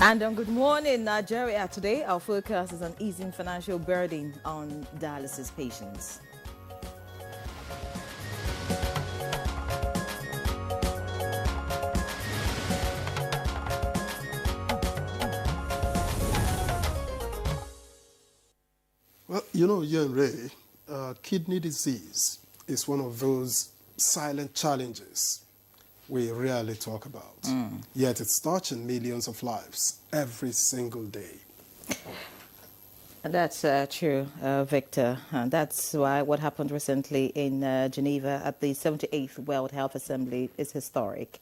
And good morning, Nigeria. Today, our focus is on easing financial burden on dialysis patients. Well, you know, Ian Ray, kidney disease is one of those silent challenges we rarely talk about. Yet it's touching millions of lives every single day. That's true, Victor. That's why what happened recently in Geneva at the 78th World Health Assembly is historic.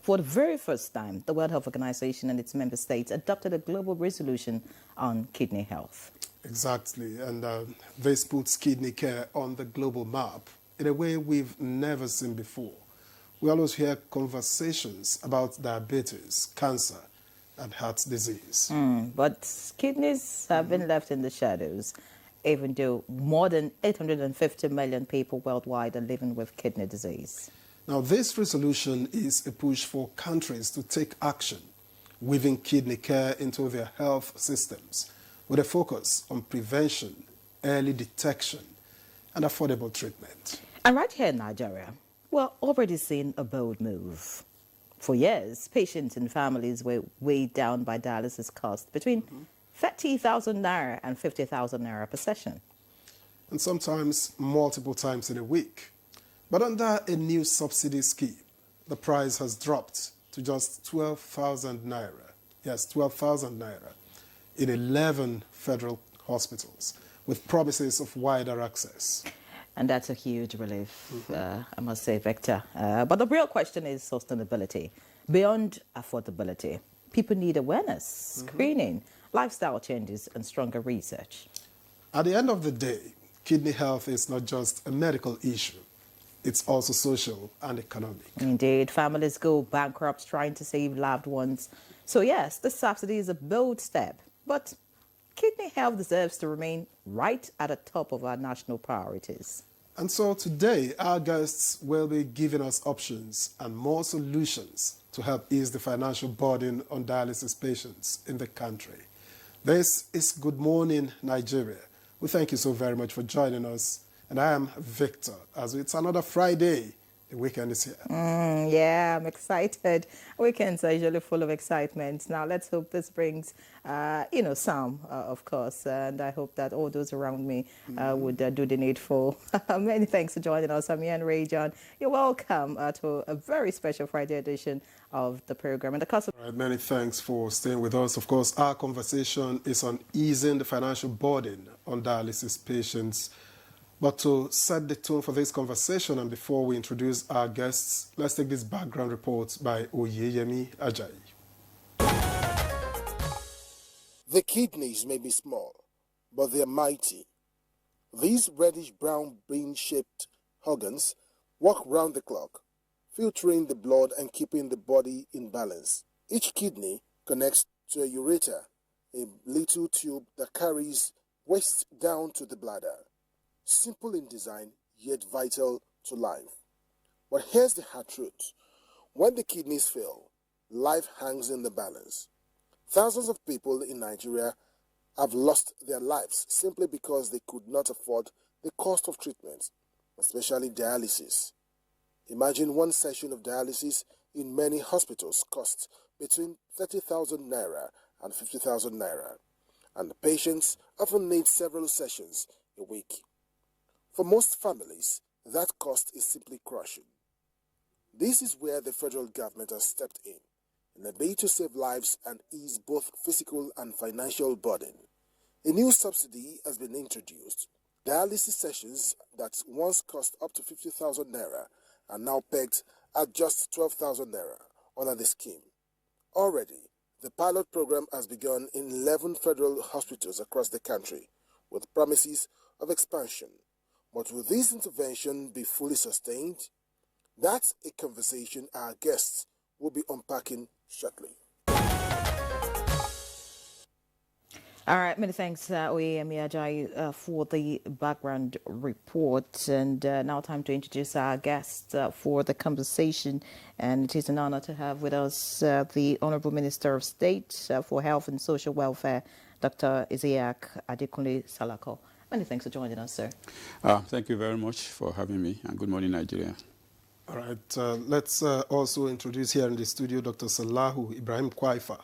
For the very first time, the World Health Organization and its member states adopted a global resolution on kidney health. Exactly, and this puts kidney care on the global map in a way we've never seen before. We always hear conversations about diabetes, cancer, and heart disease. But kidneys have been left in the shadows, even though more than 850 million people worldwide are living with kidney disease. Now, this resolution is a push for countries to take action, weaving kidney care into their health systems, with a focus on prevention, early detection, and affordable treatment. And right here in Nigeria, we're already seeing a bold move. For years, patients and families were weighed down by dialysis costs between 30,000 naira and 50,000 naira per session. And sometimes multiple times in a week. But under a new subsidy scheme, the price has dropped to just 12,000 naira. Yes, 12,000 naira in 11 federal hospitals, with promises of wider access. And that's a huge relief, I must say, Victor. But the real question is sustainability. Beyond affordability, people need awareness, screening, lifestyle changes, and stronger research. At the end of the day, kidney health is not just a medical issue. It's also social and economic. Indeed, families go bankrupt trying to save loved ones. So yes, the subsidy is a bold step, but kidney health deserves to remain right at the top of our national priorities. And so today, our guests will be giving us options and more solutions to help ease the financial burden on dialysis patients in the country. This is Good Morning, Nigeria. We thank you so very much for joining us. And I am Victor, as it's another Friday. The weekend is here. Yeah, I'm excited. Weekends are usually full of excitement. Now, let's hope this brings, some, of course. And I hope that all those around me would do the needful. Many thanks for joining us. I'm Ian Ray John. You're welcome to a very special Friday edition of the program. And the All right, many thanks for staying with us. Of course, our conversation is on easing the financial burden on dialysis patients. But to set the tone for this conversation and before we introduce our guests, let's take this background report by Oyeyemi Ajayi. The kidneys may be small, but they're mighty. These reddish-brown bean-shaped organs work round the clock, filtering the blood and keeping the body in balance. Each kidney connects to a ureter, a little tube that carries waste down to the bladder. Simple in design, yet vital to life. But here's the hard truth. When the kidneys fail, life hangs in the balance. Thousands of people in Nigeria have lost their lives simply because they could not afford the cost of treatment, especially dialysis. Imagine one session of dialysis in many hospitals costs between 30,000 naira and 50,000 naira, and the patients often need several sessions a week. For most families, that cost is simply crushing. This is where the federal government has stepped in a bid to save lives and ease both physical and financial burden. A new subsidy has been introduced. Dialysis sessions that once cost up to 50,000 naira are now pegged at just 12,000 naira under the scheme. Already, the pilot program has begun in 11 federal hospitals across the country, with promises of expansion. But will this intervention be fully sustained? That's a conversation our guests will be unpacking shortly. All right, many thanks, Oyemi Ajayi, for the background report. And now time to introduce our guest for the conversation. And it is an honor to have with us the Honorable Minister of State for Health and Social Welfare, Dr. Isiaq Adekunle Salako. Many thanks for joining us, sir. Thank you very much for having me, and good morning, Nigeria. All right, let's also introduce here in the studio Dr. Salahu Ibrahim Kwaifa,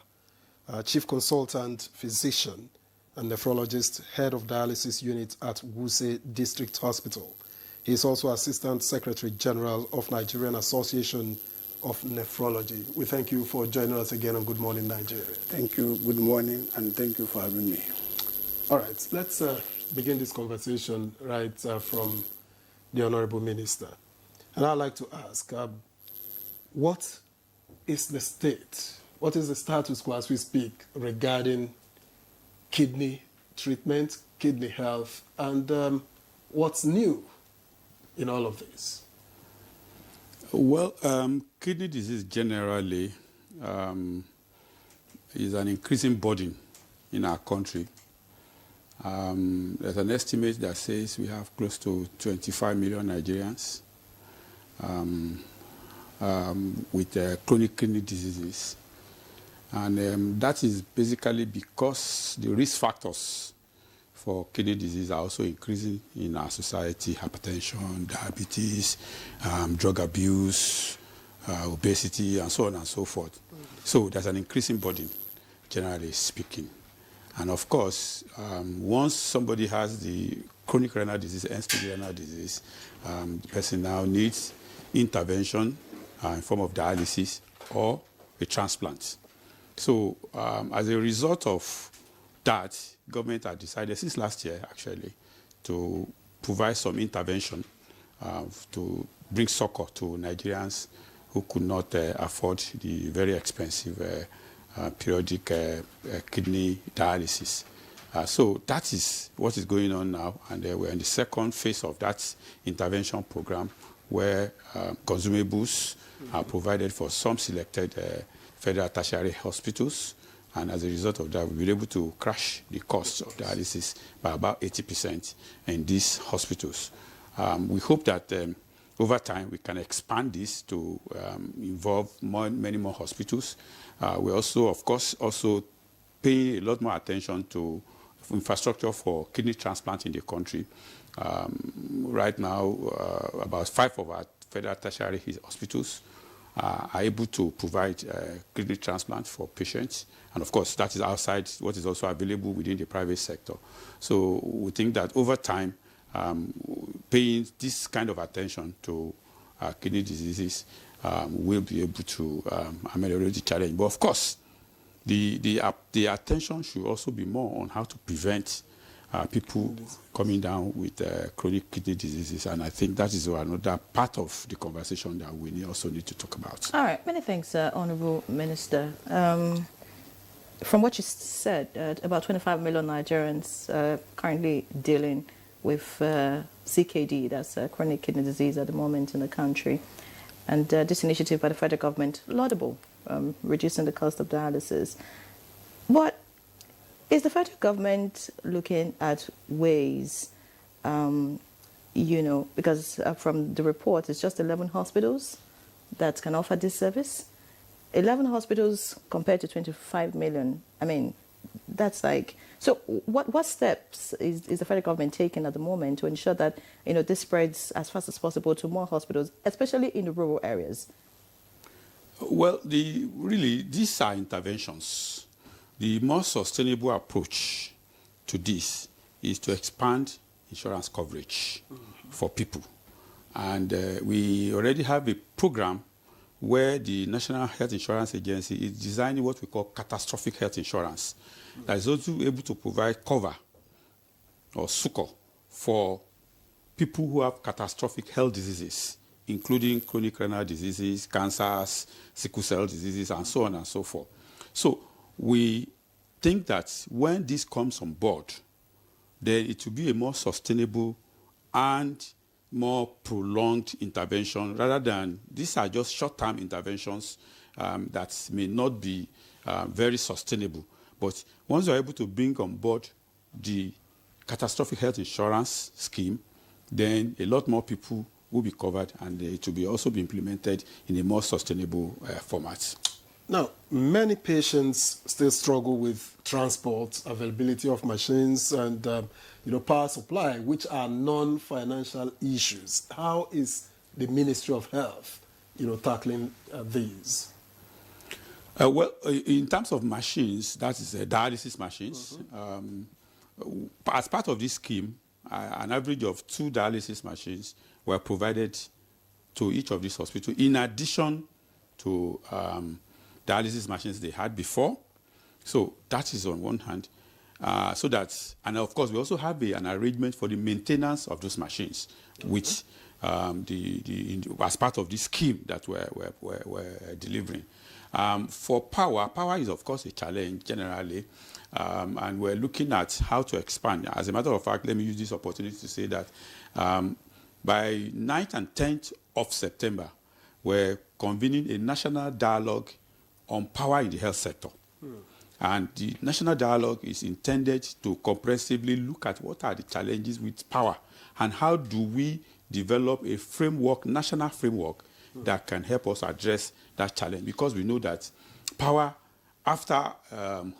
Chief Consultant Physician and Nephrologist, Head of Dialysis Unit at Wuse District Hospital. He is also Assistant Secretary General of Nigerian Association of Nephrology. We thank you for joining us again on Good Morning Nigeria. Thank you, good morning, and thank you for having me. All right, let's begin this conversation right from the Honorable Minister. And I'd like to ask, what is the state, what is the status quo as we speak regarding kidney treatment, kidney health, and what's new in all of this? Well, kidney disease generally is an increasing burden in our country. There's an estimate that says we have close to 25 million Nigerians with chronic kidney diseases. And that is basically because the risk factors for kidney disease are also increasing in our society: hypertension, diabetes, drug abuse, obesity, and so on and so forth. So there's an increasing burden, generally speaking. And of course, once somebody has the chronic renal disease, end-stage renal disease, the person now needs intervention in form of dialysis or a transplant. So as a result of that, government has decided since last year, actually, to provide some intervention to bring succor to Nigerians who could not afford the very expensive periodic kidney dialysis. So that is what is going on now, and we're in the second phase of that intervention program where consumables are provided for some selected federal tertiary hospitals, and as a result of that, we've been able to crash the cost of dialysis by about 80% in these hospitals. We hope that over time we can expand this to involve many more hospitals. We also, of course, paying a lot more attention to infrastructure for kidney transplant in the country. Right now, about 5 of our federal tertiary hospitals are able to provide kidney transplant for patients. And of course, that is outside what is also available within the private sector. So we think that over time, paying this kind of attention to kidney diseases will be able to ameliorate the challenge. But of course, the attention should also be more on how to prevent people coming down with chronic kidney diseases. And I think that is another part of the conversation that we also need to talk about. All right, many thanks, Honorable Minister. From what you said, about 25 million Nigerians currently dealing with CKD, that's chronic kidney disease at the moment in the country. And this initiative by the federal government, laudable, reducing the cost of dialysis. But is the federal government looking at ways, because from the report, it's just 11 hospitals that can offer this service? 11 hospitals compared to 25 million. I mean, that's like... So what steps is the federal government taking at the moment to ensure that, this spreads as fast as possible to more hospitals, especially in the rural areas? Well, these are interventions. The more sustainable approach to this is to expand insurance coverage for people. And we already have a program where the National Health Insurance Agency is designing what we call catastrophic health insurance. That is also able to provide cover or succor for people who have catastrophic health diseases, including chronic renal diseases, cancers, sickle cell diseases, and so on and so forth. So we think that when this comes on board, then it will be a more sustainable and more prolonged intervention, rather than these are just short-term interventions that may not be very sustainable. But once you're able to bring on board the catastrophic health insurance scheme, then a lot more people will be covered, and it will be also be implemented in a more sustainable format. Now, many patients still struggle with transport, availability of machines, and power supply, which are non-financial issues. How is the Ministry of Health, tackling these? Well, in terms of machines, that is dialysis machines. As part of this scheme, an average of 2 dialysis machines were provided to each of these hospitals, in addition to dialysis machines they had before. So that is on one hand. And of course, we also have an arrangement for the maintenance of those machines, which as part of this scheme that we're delivering. For power is of course a challenge generally, and we're looking at how to expand. As a matter of fact, let me use this opportunity to say that by 9th and 10th of September, we're convening a national dialogue on power in the health sector. And the national dialogue is intended to comprehensively look at what are the challenges with power and how do we develop a framework, national framework, that can help us address that challenge. Because we know that power, after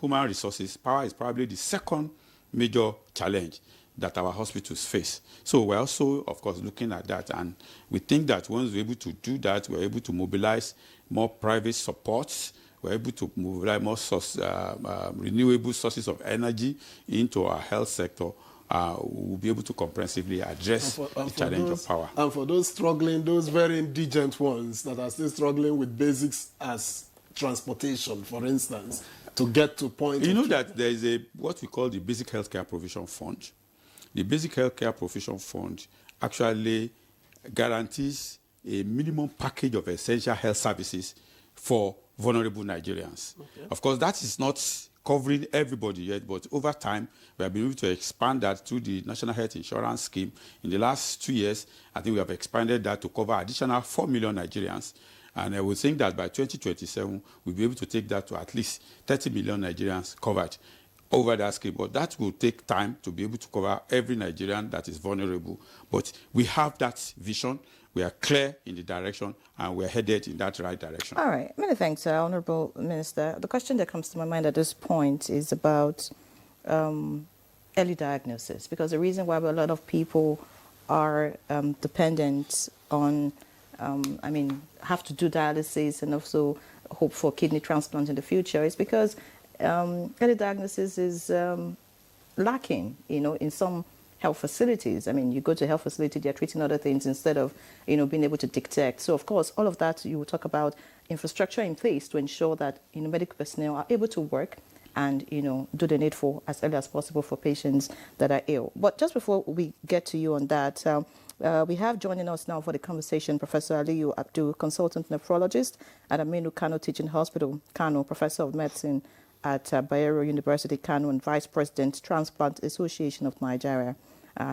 human resources, power is probably the second major challenge that our hospitals face. So we're also, of course, looking at that. And we think that once we're able to do that, we're able to mobilize more private supports. We're able to mobilize more renewable sources of energy into our health sector. We'll be able to comprehensively address the challenge of power. And for those struggling, those very indigent ones that are still struggling with basics as transportation, for instance, to get to point. You know that there is what we call the Basic Healthcare Provision Fund. The Basic Healthcare Provision Fund actually guarantees a minimum package of essential health services for vulnerable Nigerians. Okay. Of course, that is not covering everybody yet, but over time, we have been able to expand that through the National Health Insurance Scheme. In the last 2 years, I think we have expanded that to cover additional 4 million Nigerians. And I would think that by 2027, we'll be able to take that to at least 30 million Nigerians covered over that scheme. But that will take time to be able to cover every Nigerian that is vulnerable. But we have that vision. We are clear in the direction, and we're headed in that right direction. All right. Many thanks, Honourable Minister. The question that comes to my mind at this point is about early diagnosis, because the reason why a lot of people are dependent on, have to do dialysis and also hope for kidney transplant in the future is because early diagnosis is lacking, in some health facilities. You go to a health facility, they're treating other things instead of, being able to detect. So, of course, all of that, you will talk about infrastructure in place to ensure that, medical personnel are able to work and, do the needful as early as possible for patients that are ill. But just before we get to you on that, we have joining us now for the conversation Professor Aliyu Abdul, consultant nephrologist at Aminu Kano Teaching Hospital, Kano, professor of medicine at Bayero University, Kano, and Vice President, Transplant Association of Nigeria.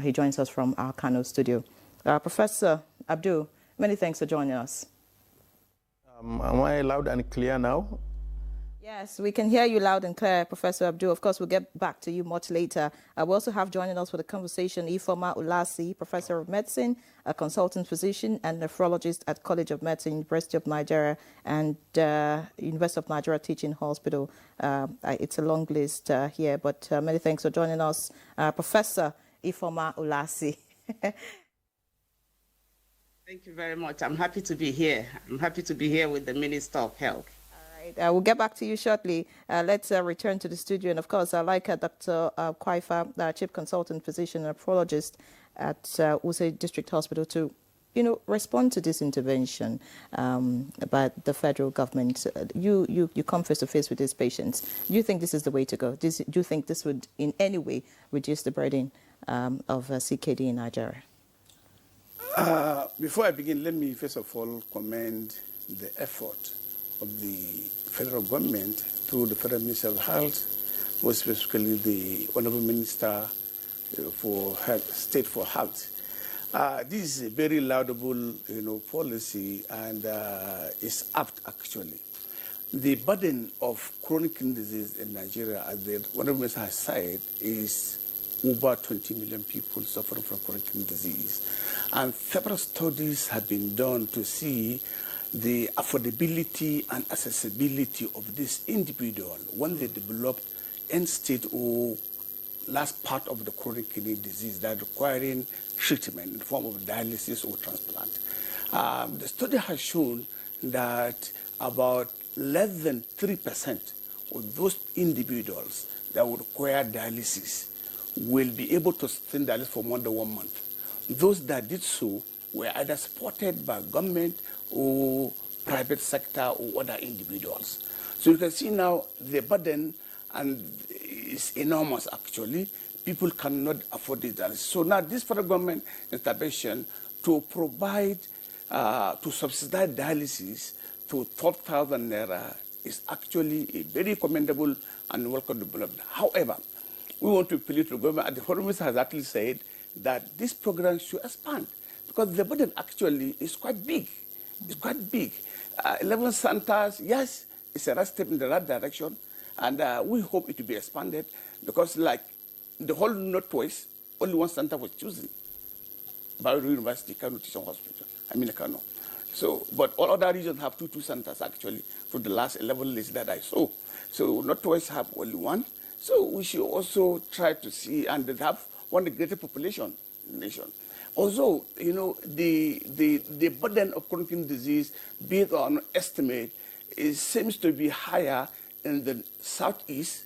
He joins us from our Kano studio. Professor Abdul, many thanks for joining us. Am I loud and clear now? Yes, we can hear you loud and clear, Professor Abdul. Of course, we'll get back to you much later. We also have joining us for the conversation Ifeoma Ulasi, Professor of Medicine, a consultant physician and nephrologist at College of Medicine, University of Nigeria, and University of Nigeria Teaching Hospital. It's a long list here, but many thanks for joining us, Professor Ifeoma Ulasi. Thank you very much. I'm happy to be here. I'm happy to be here with the Minister of Health. We'll get back to you shortly. Let's return to the studio. And, of course, I'd like Dr. Kwaifa, Chief Consultant Physician and Nephrologist at Use District Hospital, to, respond to this intervention by the federal government. You come face to face with these patients. Do you think this is the way to go? Do you think this would in any way reduce the burden of CKD in Nigeria? Before I begin, let me first of all commend the effort of the federal government through the Federal Ministry of Health, more specifically the Honorable Minister for Health, State for Health. This is a very laudable, policy, and is apt actually. the burden of chronic kidney disease in Nigeria, as the Honorable Minister has said, is over 20 million people suffering from chronic kidney disease. And several studies have been done to see the affordability and accessibility of this individual when they develop end-stage or last part of the chronic kidney disease that requiring treatment in the form of dialysis or transplant. The study has shown that about less than 3% of those individuals that would require dialysis will be able to sustain dialysis for more than 1 month. Those that did so were either supported by government or private sector or other individuals. So you can see now the burden and is enormous actually. People cannot afford it. So now this federal government intervention to provide, to subsidize dialysis to 12,000 naira is actually a very commendable and welcome development. However, we want to appeal to the government, and the Foreign Minister has actually said that this program should expand because the burden actually is quite big. It's quite big. 11 centers, yes, it's a right step in the right direction, and we hope it will be expanded because, like the whole Northwest, only one center was chosen, Bayero University, Kano Teaching Hospital, Kano. So, but all other regions have two centers actually for the last 11 lists that I saw. So Northwest have only one. So we should also try to see, and they have one of the greatest population in the nation. Also, you know, the burden of chronic kidney disease, based on estimate, seems to be higher in the southeast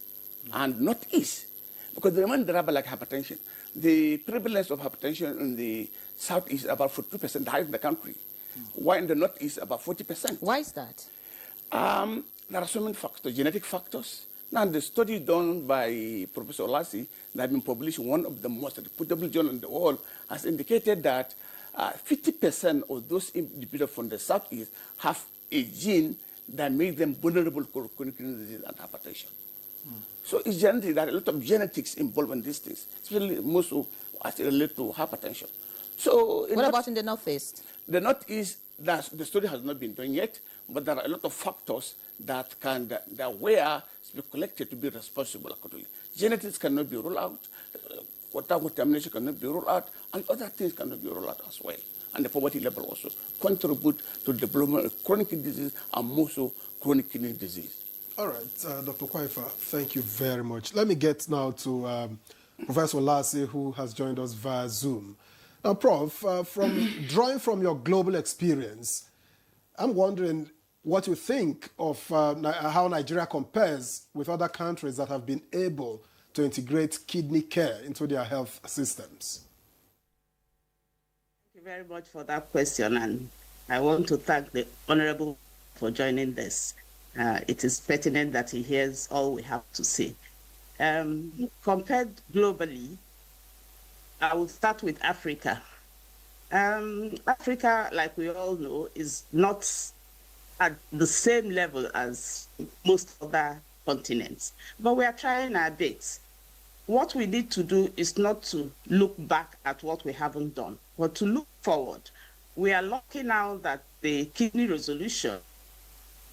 and northeast, because the remaining driver like hypertension. The prevalence of hypertension in the southeast is about 42%, the highest in the country, while in the northeast about 40%. Why is that? There are so many factors, genetic factors. Now, the study done by Professor Lassi that has been published in one of the most reputable journals in the world has indicated that 50% of those individuals from the southeast have a gene that makes them vulnerable to chronic kidney disease and hypertension. So it's genetic. There are a lot of genetics involved in these things, especially most of as related to hypertension. So what about in the northeast? The northeast, the study has not been done yet, but there are a lot of factors that were collected to be responsible accordingly. Genetics cannot be ruled out, water contamination cannot be ruled out, and other things cannot be ruled out as well. And the poverty level also contribute to the development of chronic kidney disease and more so chronic kidney disease. All right, Dr. Kwaifa, thank you very much. Let me get now to Professor Lassi, who has joined us via Zoom. Now, Prof, drawing from your global experience, I'm wondering what you think of how Nigeria compares with other countries that have been able to integrate kidney care into their health systems. Thank you very much for that question, and I want to thank the Honorable for joining this. It is pertinent that he hears all we have to say. Compared globally, I will start with Africa. Africa, like we all know, is not at the same level as most other continents, but we are trying our bit. What we need to do is not to look back at what we haven't done, but to look forward. We are lucky now that the kidney resolution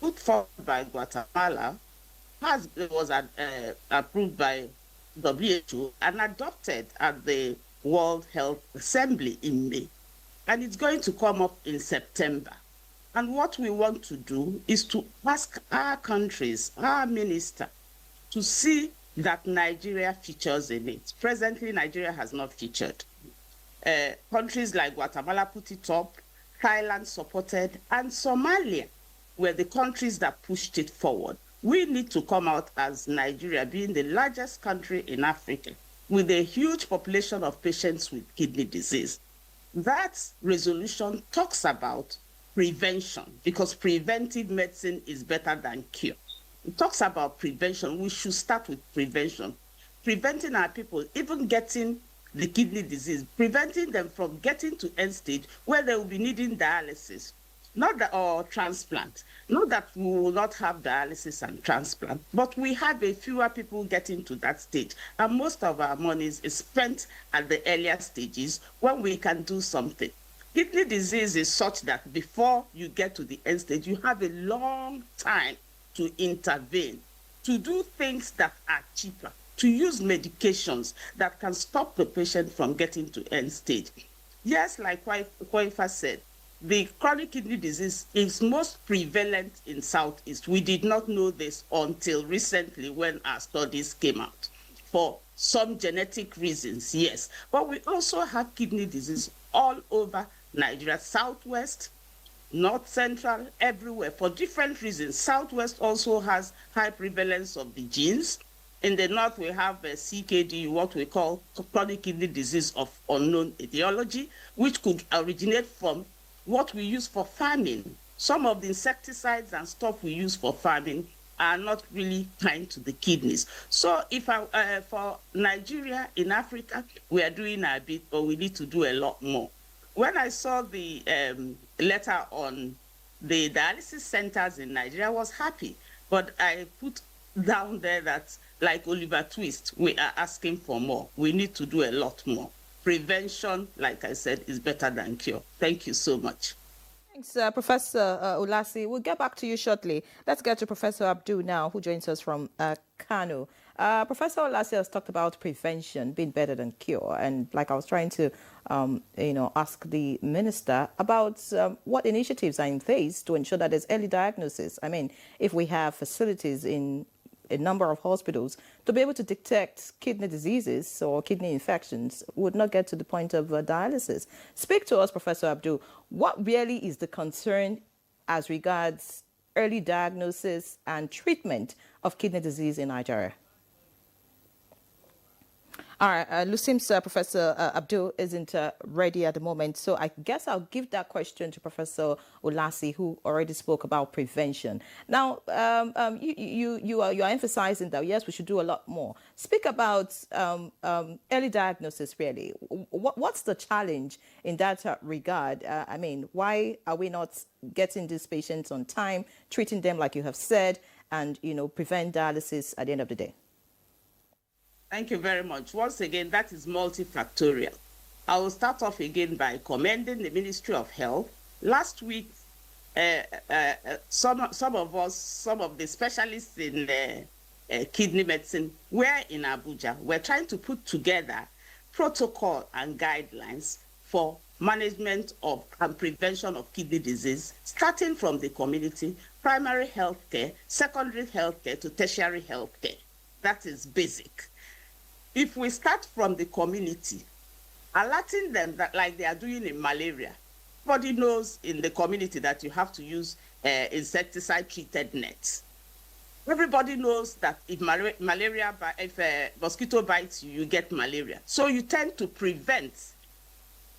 put forward by Guatemala was approved by WHO and adopted at the World Health Assembly in May. And it's going to come up in September. And what we want to do is to ask our countries, our minister, to see that Nigeria features in it. Presently, Nigeria has not featured. Countries like Guatemala put it up, Thailand supported, and Somalia were the countries that pushed it forward. We need to come out as Nigeria being the largest country in Africa with a huge population of patients with kidney disease. That resolution talks about prevention, because preventive medicine is better than cure. It talks about prevention. We should start with prevention. Preventing our people, even getting the kidney disease, preventing them from getting to end stage where they will be needing dialysis, or transplant. Not that we will not have dialysis and transplant, but we have a fewer people getting to that stage. And most of our money is spent at the earlier stages when we can do something. Kidney disease is such that before you get to the end stage, you have a long time to intervene, to do things that are cheaper, to use medications that can stop the patient from getting to end stage. Yes, like Koifa said, the chronic kidney disease is most prevalent in Southeast. We did not know this until recently when our studies came out. For some genetic reasons, yes. But we also have kidney disease all over Nigeria, Southwest, North Central, everywhere, for different reasons. Southwest also has high prevalence of the genes. In the North, we have CKD, what we call chronic kidney disease of unknown etiology, which could originate from what we use for farming. Some of the insecticides and stuff we use for farming are not really kind to the kidneys. So for Nigeria, in Africa, we are doing a bit, but we need to do a lot more. When I saw the letter on the dialysis centers in Nigeria, I was happy. But I put down there that, like Oliver Twist, we are asking for more. We need to do a lot more. Prevention, like I said, is better than cure. Thank you so much. Thanks, Professor Ulasi. We'll get back to you shortly. Let's get to Professor Abdul now, who joins us from Kano. Professor Ulasi has talked about prevention being better than cure. And like I was trying to, ask the minister about what initiatives are in place to ensure that there's early diagnosis. I mean, if we have facilities in a number of hospitals to be able to detect kidney diseases or kidney infections, would not get to the point of dialysis. Speak to us, Professor Abdul. What really is the concern as regards early diagnosis and treatment of kidney disease in Nigeria? All right, seems Professor Abdul isn't ready at the moment, so I guess I'll give that question to Professor Ulasi, who already spoke about prevention. Now, you are emphasizing that, yes, we should do a lot more. Speak about early diagnosis, really. What's the challenge in that regard? I mean, why are we not getting these patients on time, treating them like you have said, and, prevent dialysis at the end of the day? Thank you very much. Once again, that is multifactorial. I will start off again by commending the Ministry of Health. Last week, some of the specialists in kidney medicine were in Abuja. We're trying to put together protocol and guidelines for management of and prevention of kidney disease, starting from the community, primary health care, secondary health care to tertiary health care. That is basic. If we start from the community, alerting them that like they are doing in malaria, everybody knows in the community that you have to use insecticide-treated nets. Everybody knows that if mosquito bites you, you get malaria. So you tend to prevent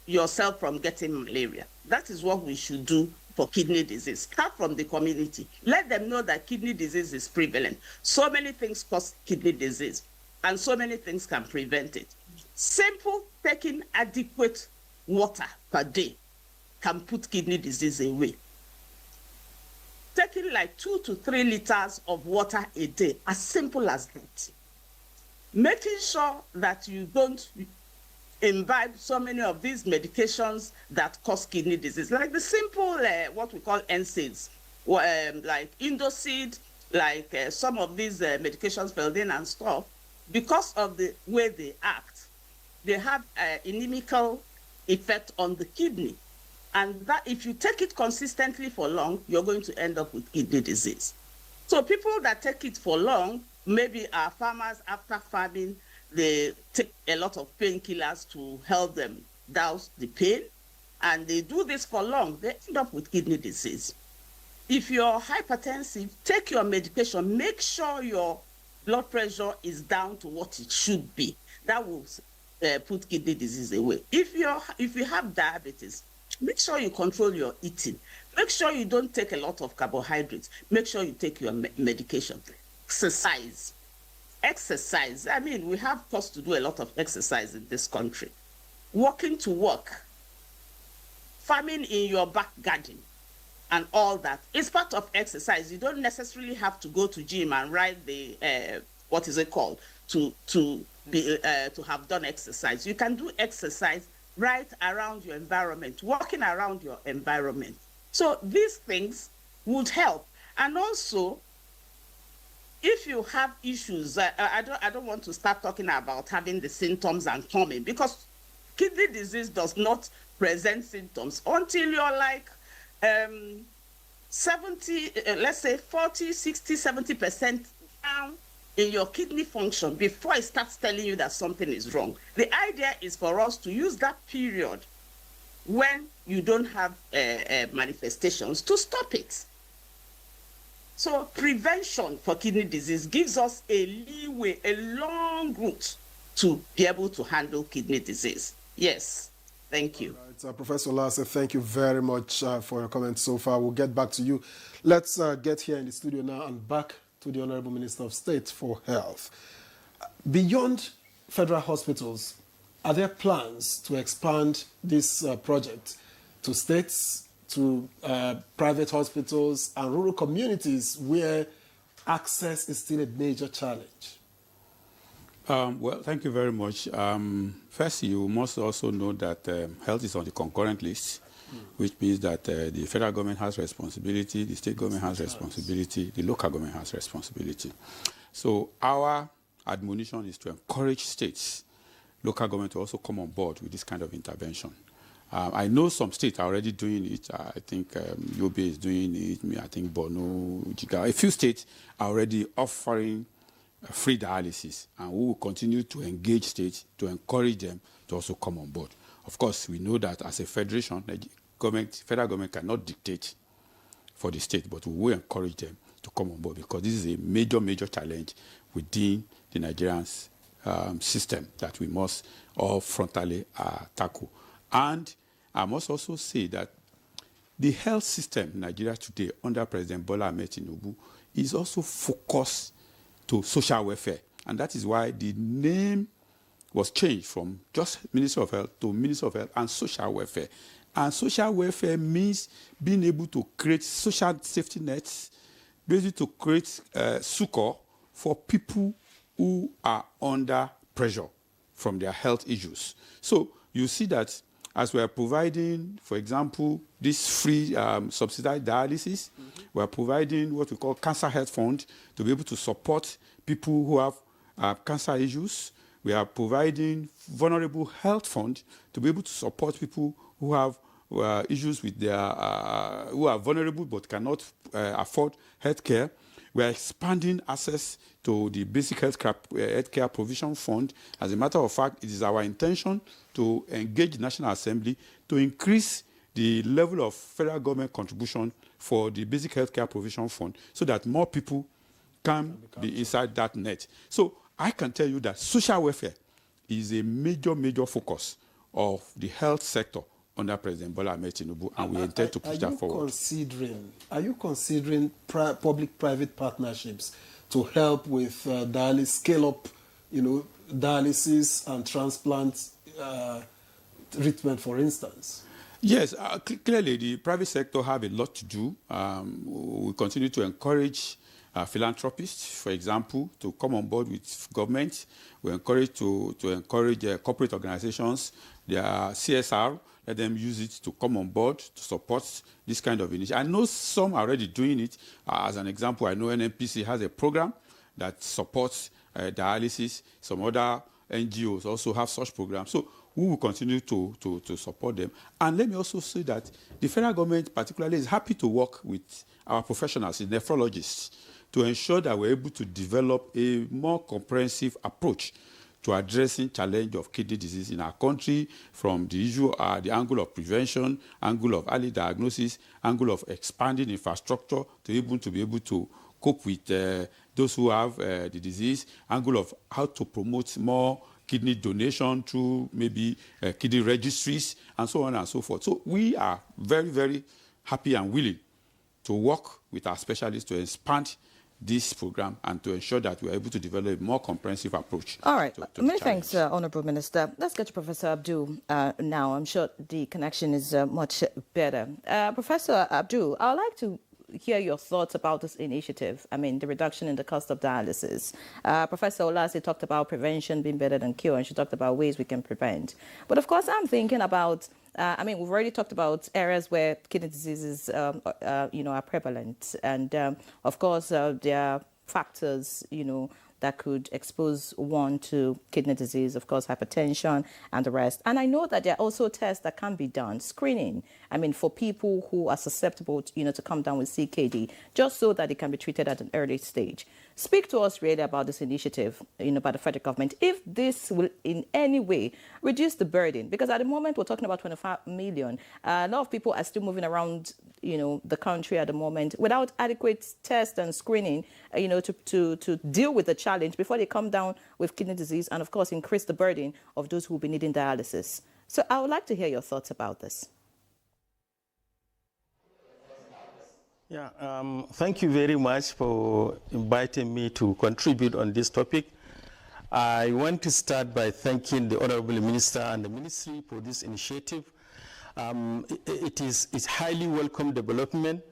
yourself from getting malaria. That is what we should do for kidney disease. Start from the community. Let them know that kidney disease is prevalent. So many things cause kidney disease, and so many things can prevent it. Simple, taking adequate water per day can put kidney disease away. Taking like 2 to 3 liters of water a day, as simple as that. Making sure that you don't imbibe so many of these medications that cause kidney disease, like the simple, what we call NSAIDs, like Indoseed, like some of these medications, Feldin and stuff. Because of the way they act, they have an inimical effect on the kidney. And that if you take it consistently for long, you're going to end up with kidney disease. So people that take it for long, maybe are farmers after farming, they take a lot of painkillers to help them douse the pain, and they do this for long, they end up with kidney disease. If you're hypertensive, take your medication, make sure your blood pressure is down to what it should be. That will put kidney disease away. If you have diabetes, make sure you control your eating. Make sure you don't take a lot of carbohydrates. Make sure you take your medication. Exercise. I mean, we have course to do a lot of exercise in this country. Walking to work. Farming in your back garden. And all that. It's part of exercise. You don't necessarily have to go to gym and ride the, what is it called, to have done exercise. You can do exercise right around your environment, walking around your environment. So these things would help. And also, if you have issues, I don't want to start talking about having the symptoms and coming, because kidney disease does not present symptoms until you're like 70, let's say 40, 60, 70% down in your kidney function before it starts telling you that something is wrong. The idea is for us to use that period when you don't have manifestations to stop it. So prevention for kidney disease gives us a leeway, a long route to be able to handle kidney disease. Yes, thank you. All right, Professor Olase, thank you very much for your comments so far. We'll get back to you. Let's get here in the studio now and back to the Honorable Minister of State for Health. Beyond federal hospitals, are there plans to expand this project to states, to private hospitals and rural communities where access is still a major challenge? Well, thank you very much. First, you must also know that health is on the concurrent list, which means that the federal government has responsibility, the state government has responsibility, the local government has responsibility. So our admonition is to encourage states, local government to also come on board with this kind of intervention. I know some states are already doing it. I think Yobe is doing it. I think Borno, Jigawa. A few states are already offering free dialysis, and we will continue to engage states to encourage them to also come on board. Of course, we know that as a federation, the federal government cannot dictate for the state, but we will encourage them to come on board because this is a major, major challenge within the Nigerian system that we must all frontally tackle. And I must also say that the health system in Nigeria today under President Bola Ahmed Tinubu is also focused to social welfare. And that is why the name was changed from just Minister of Health to Minister of Health and Social Welfare. And social welfare means being able to create social safety nets, basically to create succor for people who are under pressure from their health issues. So you see that as we are providing, for example, this free subsidized dialysis, we are providing what we call cancer health fund to be able to support people who have cancer issues. We are providing vulnerable health fund to be able to support people who have issues with their, who are vulnerable but cannot afford health care. We are expanding access to the basic healthcare provision fund. As a matter of fact, it is our intention to engage the National Assembly to increase the level of federal government contribution for the basic healthcare provision fund so that more people can be inside that net. So I can tell you that social welfare is a major, major focus of the health sector under President Bola Ahmed Tinubu, and we intend to push that forward. Are you considering public-private partnerships to help with dialysis, scale up, dialysis and transplant treatment, for instance? Yes, clearly the private sector have a lot to do. We continue to encourage philanthropists, for example, to come on board with government. We encourage to encourage corporate organizations, their CSR, let them use it to come on board to support this kind of initiative. I know some are already doing it. As an example, I know NNPC has a program that supports dialysis. Some other NGOs also have such programs. So we will continue to support them. And let me also say that the federal government particularly is happy to work with our professionals, the nephrologists, to ensure that we're able to develop a more comprehensive approach to addressing challenge of kidney disease in our country, from the issue, the angle of prevention, angle of early diagnosis, angle of expanding infrastructure to be able to cope with those who have the disease, angle of how to promote more kidney donation through maybe kidney registries, and so on and so forth. So we are very, very happy and willing to work with our specialists to expand this program and to ensure that we are able to develop a more comprehensive approach. All right. Many thanks, Honorable Minister. Let's get to Professor Abdul now. I'm sure the connection is much better. Professor Abdul, I would like to hear your thoughts about this initiative. I mean, the reduction in the cost of dialysis. Professor Olase talked about prevention being better than cure, and she talked about ways we can prevent. But of course, I'm thinking about we've already talked about areas where kidney diseases, are prevalent, and of course, there are factors, that could expose one to kidney disease, of course, hypertension and the rest. And I know that there are also tests that can be done, screening, for people who are susceptible, to come down with CKD, just so that it can be treated at an early stage. Speak to us really about this initiative, by the federal government, if this will in any way reduce the burden, because at the moment we're talking about 25 million. A lot of people are still moving around, the country at the moment without adequate tests and screening, to deal with the challenge before they come down with kidney disease, and of course increase the burden of those who will be needing dialysis. So I would like to hear your thoughts about this. Yeah, thank you very much for inviting me to contribute on this topic. I want to start by thanking the Honorable Minister and the Ministry for this initiative. It's highly welcome development.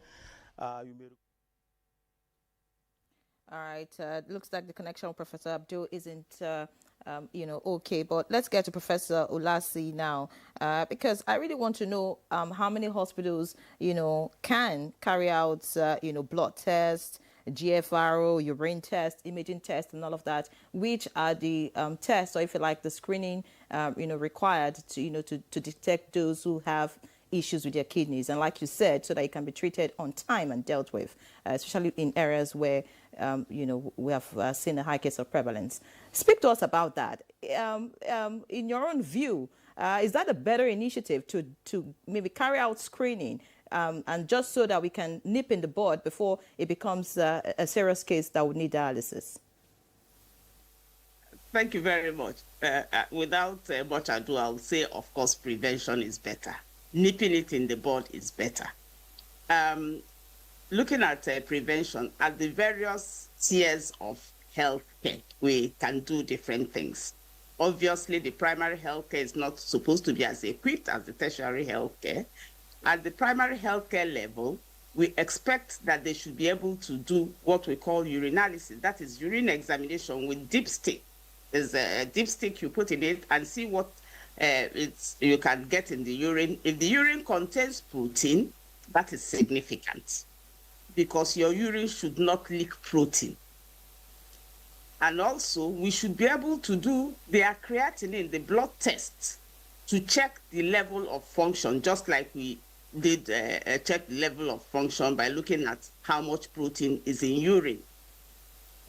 All right, looks like the connection with Professor Abdul isn't okay, but let's get to Professor Ulasi now, because I really want to know how many hospitals, can carry out, blood tests, GFRO, urine test, imaging test, and all of that, which are the tests, or if you like, the screening, required to, to detect those who have issues with their kidneys. And like you said, so that it can be treated on time and dealt with, especially in areas where, we have seen a high case of prevalence. Speak to us about that. In your own view, is that a better initiative to maybe carry out screening, and just so that we can nip in the bud before it becomes a serious case that would need dialysis? Thank you very much. Without much ado, I'll say, of course, prevention is better. Nipping it in the bud is better. Looking at prevention, at the various tiers of healthcare, we can do different things. Obviously, the primary healthcare is not supposed to be as equipped as the tertiary healthcare. At the primary healthcare level, we expect that they should be able to do what we call urinalysis. That is urine examination with dipstick. There's a dipstick you put in it and see what you can get in the urine. If the urine contains protein, that is significant, because your urine should not leak protein. And also, we should be able to do their creatinine, the blood test, to check the level of function, just like we did check the level of function by looking at how much protein is in urine.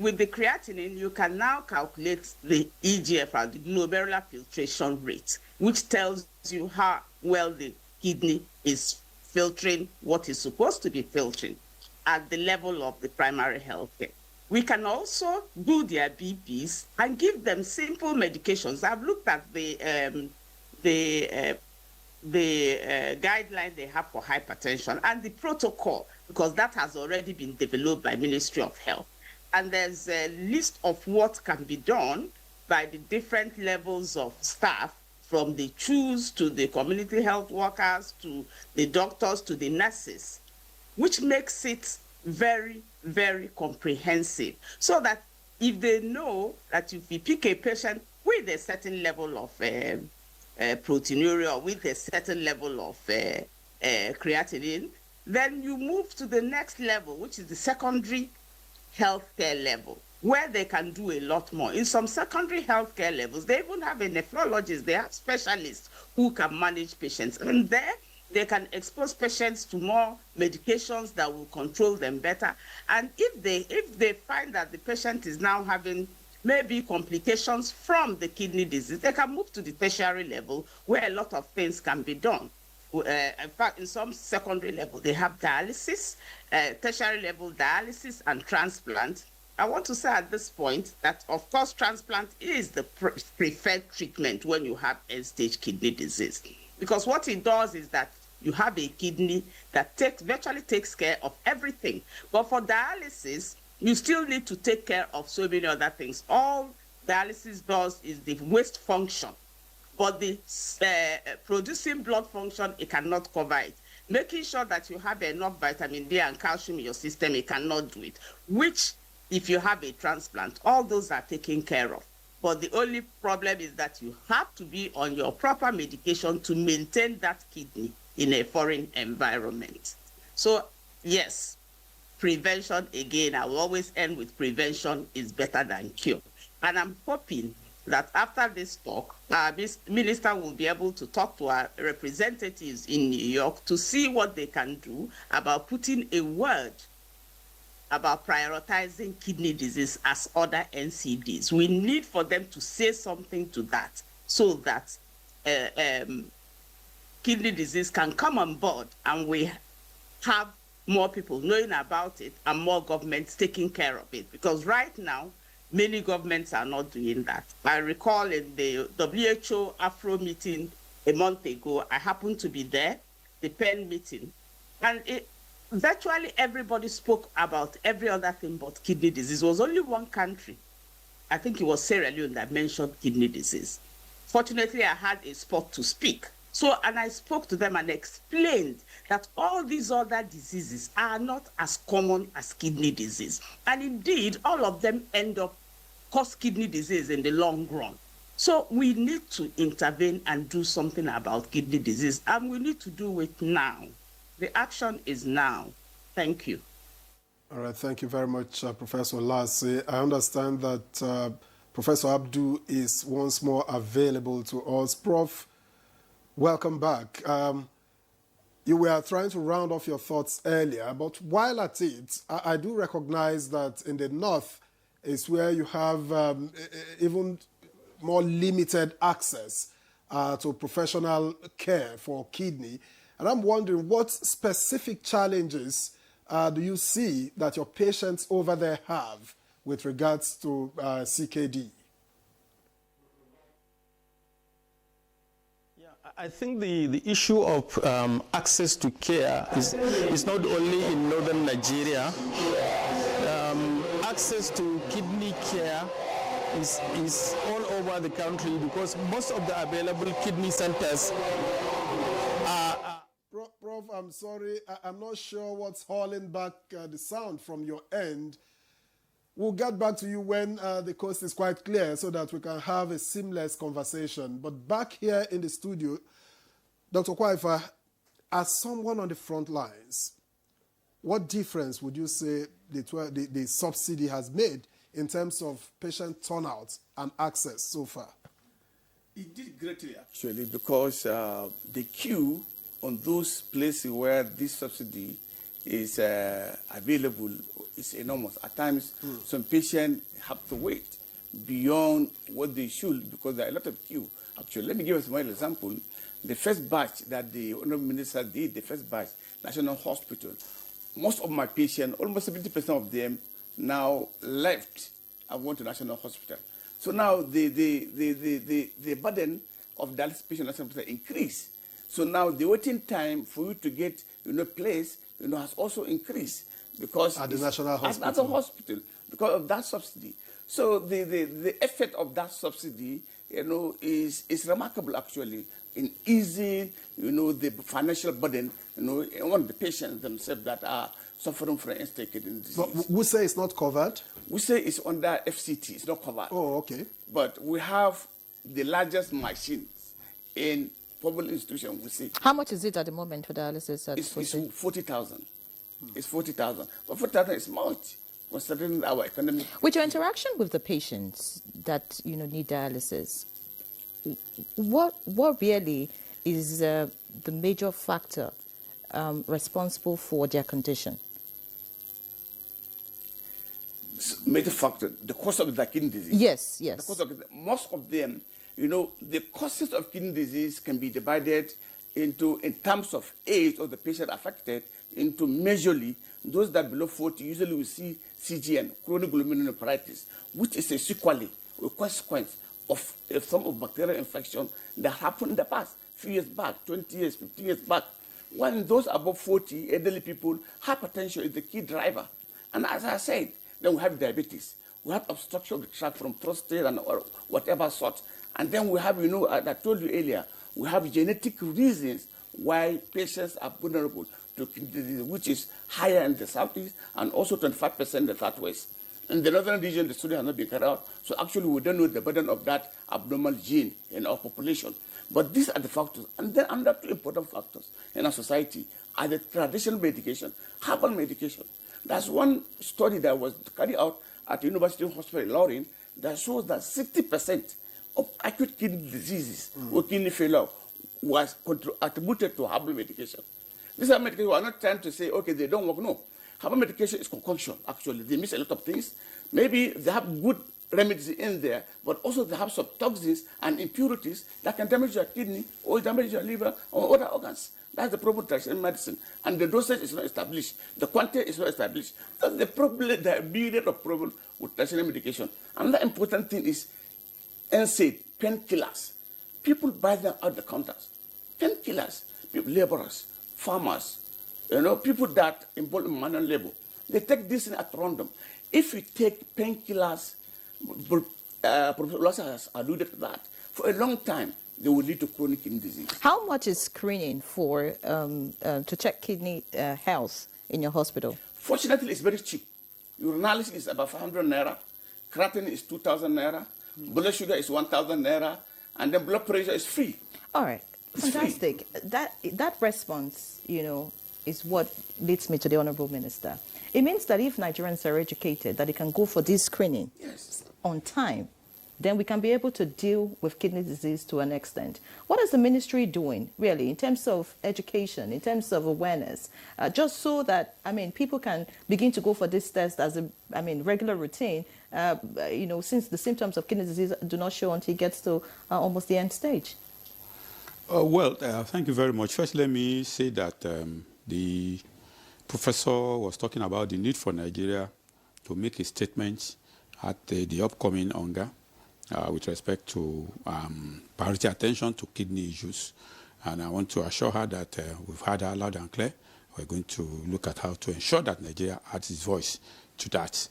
With the creatinine, you can now calculate the eGFR, the glomerular filtration rate, which tells you how well the kidney is filtering what is supposed to be filtering at the level of the primary health care. We can also do their BPs and give them simple medications. I've looked at the guideline they have for hypertension and the protocol, because that has already been developed by Ministry of Health. And there's a list of what can be done by the different levels of staff, from the CHUs to the community health workers to the doctors to the nurses, which makes it very, very comprehensive. So that if they know that if you pick a patient with a certain level of proteinuria, or with a certain level of creatinine, then you move to the next level, which is the secondary healthcare level, where they can do a lot more. In some secondary healthcare levels, they even have a nephrologist, they have specialists who can manage patients. And there, they can expose patients to more medications that will control them better. And if they find that the patient is now having maybe complications from the kidney disease, they can move to the tertiary level, where a lot of things can be done. In fact, in some secondary level, they have dialysis, tertiary level dialysis and transplant. I want to say at this point that, of course, transplant is the preferred treatment when you have end-stage kidney disease. Because what it does is that you have a kidney that virtually takes care of everything. But for dialysis, you still need to take care of so many other things. All dialysis does is the waste function. But the producing blood function, it cannot cover it. Making sure that you have enough vitamin D and calcium in your system, it cannot do it. Which, if you have a transplant, all those are taken care of. But the only problem is that you have to be on your proper medication to maintain that kidney in a foreign environment. So, yes, prevention again. I will always end with prevention is better than cure. And I'm hoping that after this talk, this minister will be able to talk to our representatives in New York to see what they can do about putting a word about prioritizing kidney disease as other NCDs. We need for them to say something to that so that kidney disease can come on board and we have more people knowing about it and more governments taking care of it. Because right now, many governments are not doing that. I recall in the WHO Afro meeting a month ago, I happened to be there, the PEN meeting, and virtually everybody spoke about every other thing but kidney disease. It was only one country, I think it was Sierra Leone, that mentioned kidney disease. Fortunately, I had a spot to speak. And I spoke to them and explained that all these other diseases are not as common as kidney disease. And indeed, all of them end up cause kidney disease in the long run. So we need to intervene and do something about kidney disease, and we need to do it now. The action is now. Thank you. All right, thank you very much, Professor Lassie. I understand that Professor Abdu is once more available to us. Prof, welcome back. You were trying to round off your thoughts earlier, but while at it, I do recognize that in the north is where you have even more limited access to professional care for kidney. And I'm wondering, what specific challenges do you see that your patients over there have with regards to CKD? I think the issue of access to care is not only in northern Nigeria. Access to kidney care is all over the country because most of the available kidney centers are... Prof, I'm sorry, I'm not sure what's holding back the sound from your end. We'll get back to you when the coast is quite clear so that we can have a seamless conversation. But back here in the studio, Dr. Kwaifa, as someone on the front lines, what difference would you say the subsidy has made in terms of patient turnout and access so far? It did greatly, actually, because the queue on those places where this subsidy is available is enormous. At times, some patients have to wait beyond what they should because there are a lot of queue. Actually, let me give us one example. The first batch that the Honorable Minister did, the first batch, National Hospital, most of my patients, almost 70% of them, now left and went to National Hospital. So now the burden of dialysis patients in National Hospital increased. So now the waiting time for you to get place has also increased because at the National Hospital. At the hospital because of that subsidy. So the effect of that subsidy is remarkable actually in easing the financial burden on the patients themselves that are suffering from end-stage kidney disease. But we say it's not covered? We say it's under FCT, it's not covered. Oh, okay. But we have the largest machines in public institutions, we say. How much is it at the moment for dialysis? It's 40,000. It's 40,000. But 40,000 is much, considering our economic... With your interaction with the patients that need dialysis, what really is the major factor responsible for their condition? Major factor, the cause of the kidney disease. Yes. The cause of most of them, the causes of kidney disease can be divided into, in terms of age of the patient affected, into majorly those that below 40. Usually we see CGN, chronic glomerulonephritis, which is a sequelae, a consequence of a form of bacterial infection that happened in the past, few years back, 20 years, 15 years back. When those above 40, elderly people, hypertension is the key driver. And as I said, then we have diabetes. We have obstruction of the tract from prostate or whatever sort. And then we have, as I told you earlier, we have genetic reasons why patients are vulnerable to kidney disease, which is higher in the southeast and also 25% in the southwest. In the northern region, the study has not been carried out, so actually we don't know the burden of that abnormal gene in our population. But these are the factors. And then another two important factors in our society are the traditional medication, herbal medication. There's one study that was carried out at the University Hospital in Lorraine that shows that 60% of acute kidney diseases or kidney failure was attributed to herbal medication. These are medications. We are not trying to say, okay, they don't work. No. Herbal medication is concoction, actually. They miss a lot of things. Maybe they have good remedies in there, but also they have some toxins and impurities that can damage your kidney or damage your liver or other organs. That's the problem with traditional medicine. And the dosage is not established. The quantity is not established. That's the problem, the myriad of problems with traditional medication. Another important thing is NSAID, painkillers. People buy them at the counters. Painkillers, laborers, farmers, people that involved in manual labor. They take this in at random. If you take painkillers, Professor Lassa has alluded to that, for a long time, they will lead to chronic kidney disease. How much is screening for to check kidney health in your hospital? Fortunately, it's very cheap. Urinalysis is about 500 naira, creatinine is 2,000 naira, blood sugar is 1,000 naira, and then blood pressure is free. All right, fantastic. That response, is what leads me to the Honourable Minister. It means that if Nigerians are educated, that they can go for this screening on time, then we can be able to deal with kidney disease to an extent. What is the ministry doing, really, in terms of education, in terms of awareness, just so that, people can begin to go for this test as a, regular routine, since the symptoms of kidney disease do not show until it gets to almost the end stage? Thank you very much. First, let me say that the professor was talking about the need for Nigeria to make a statement at the upcoming UNGA with respect to priority attention to kidney issues. And I want to assure her that we've heard her loud and clear. We're going to look at how to ensure that Nigeria adds its voice to that.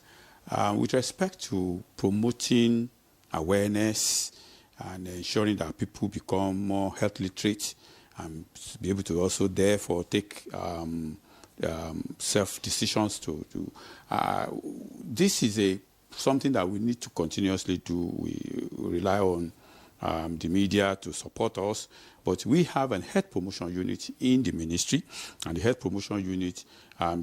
With respect to promoting awareness and ensuring that people become more health literate and be able to also therefore take self-decisions to do. This is something that we need to continuously do. We rely on the media to support us, but we have a health promotion unit in the ministry, and the health promotion unit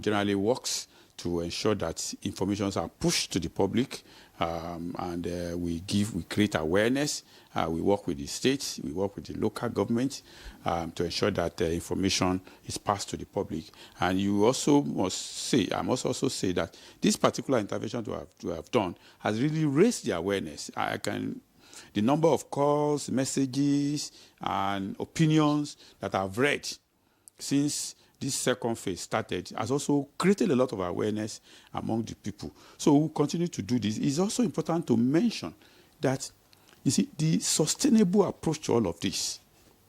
generally works to ensure that informations are pushed to the public, and we create awareness. We work with the states, we work with the local government to ensure that information is passed to the public. And you also must say, I must also say that this particular intervention to have done has really raised the awareness. The number of calls, messages, and opinions that I've read since this second phase started has also created a lot of awareness among the people. So we'll continue to do this. It's also important to mention that, you see, the sustainable approach to all of this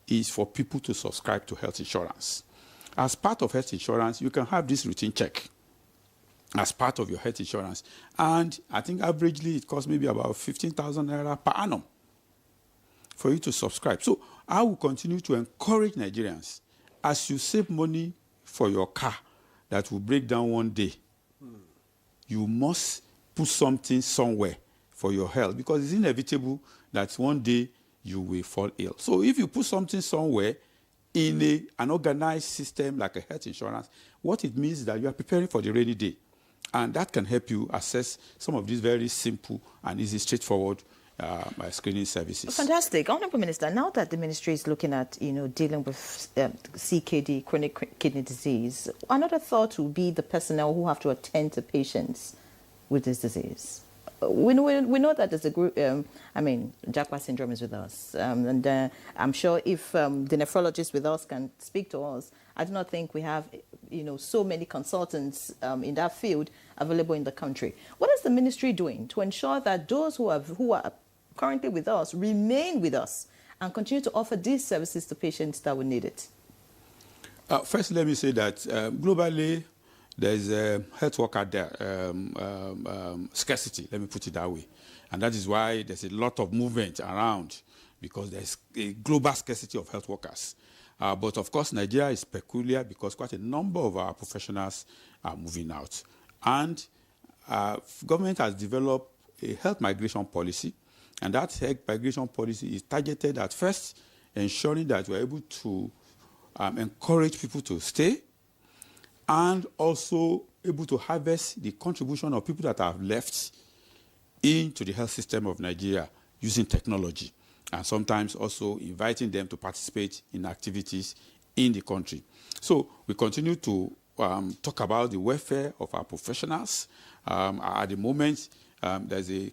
is for people to subscribe to health insurance. As part of health insurance, you can have this routine check as part of your health insurance. And I think averagely it costs maybe about 15,000 naira per annum for you to subscribe. So I will continue to encourage Nigerians, as you save money for your car that will break down one day, you must put something somewhere for your health, because it's inevitable that one day you will fall ill. So if you put something somewhere in an organized system like a health insurance, what it means is that you are preparing for the rainy day. And that can help you assess some of these very simple and easy, straightforward screening services. Fantastic. Honourable Minister, now that the ministry is looking at, dealing with CKD, chronic kidney disease, another thought would be the personnel who have to attend to patients with this disease. We know that there's a group, Japa syndrome is with us. And I'm sure if the nephrologist with us can speak to us, I do not think we have, so many consultants in that field available in the country. What is the ministry doing to ensure that those who are currently with us remain with us and continue to offer these services to patients that will need it? First, let me say that globally, there's a health worker scarcity, let me put it that way. And that is why there's a lot of movement around, because there's a global scarcity of health workers. But of course, Nigeria is peculiar because quite a number of our professionals are moving out. And government has developed a health migration policy, and that health migration policy is targeted at first ensuring that we're able to encourage people to stay, and also able to harvest the contribution of people that have left into the health system of Nigeria using technology, and sometimes also inviting them to participate in activities in the country. So we continue to talk about the welfare of our professionals. At the moment, there's a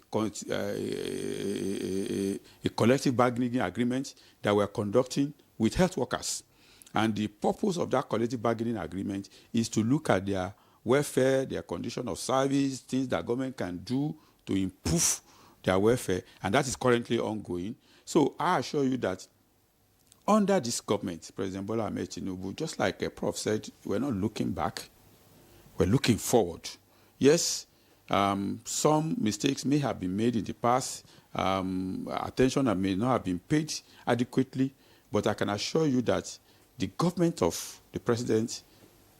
collective bargaining agreement that we're conducting with health workers. And the purpose of that collective bargaining agreement is to look at their welfare, their condition of service, things that government can do to improve their welfare, and that is currently ongoing. So I assure you that under this government, President Bola Ahmed Tinubu, just like a prof said, we're not looking back, we're looking forward. Yes, some mistakes may have been made in the past, attention may not have been paid adequately, but I can assure you that the government of the president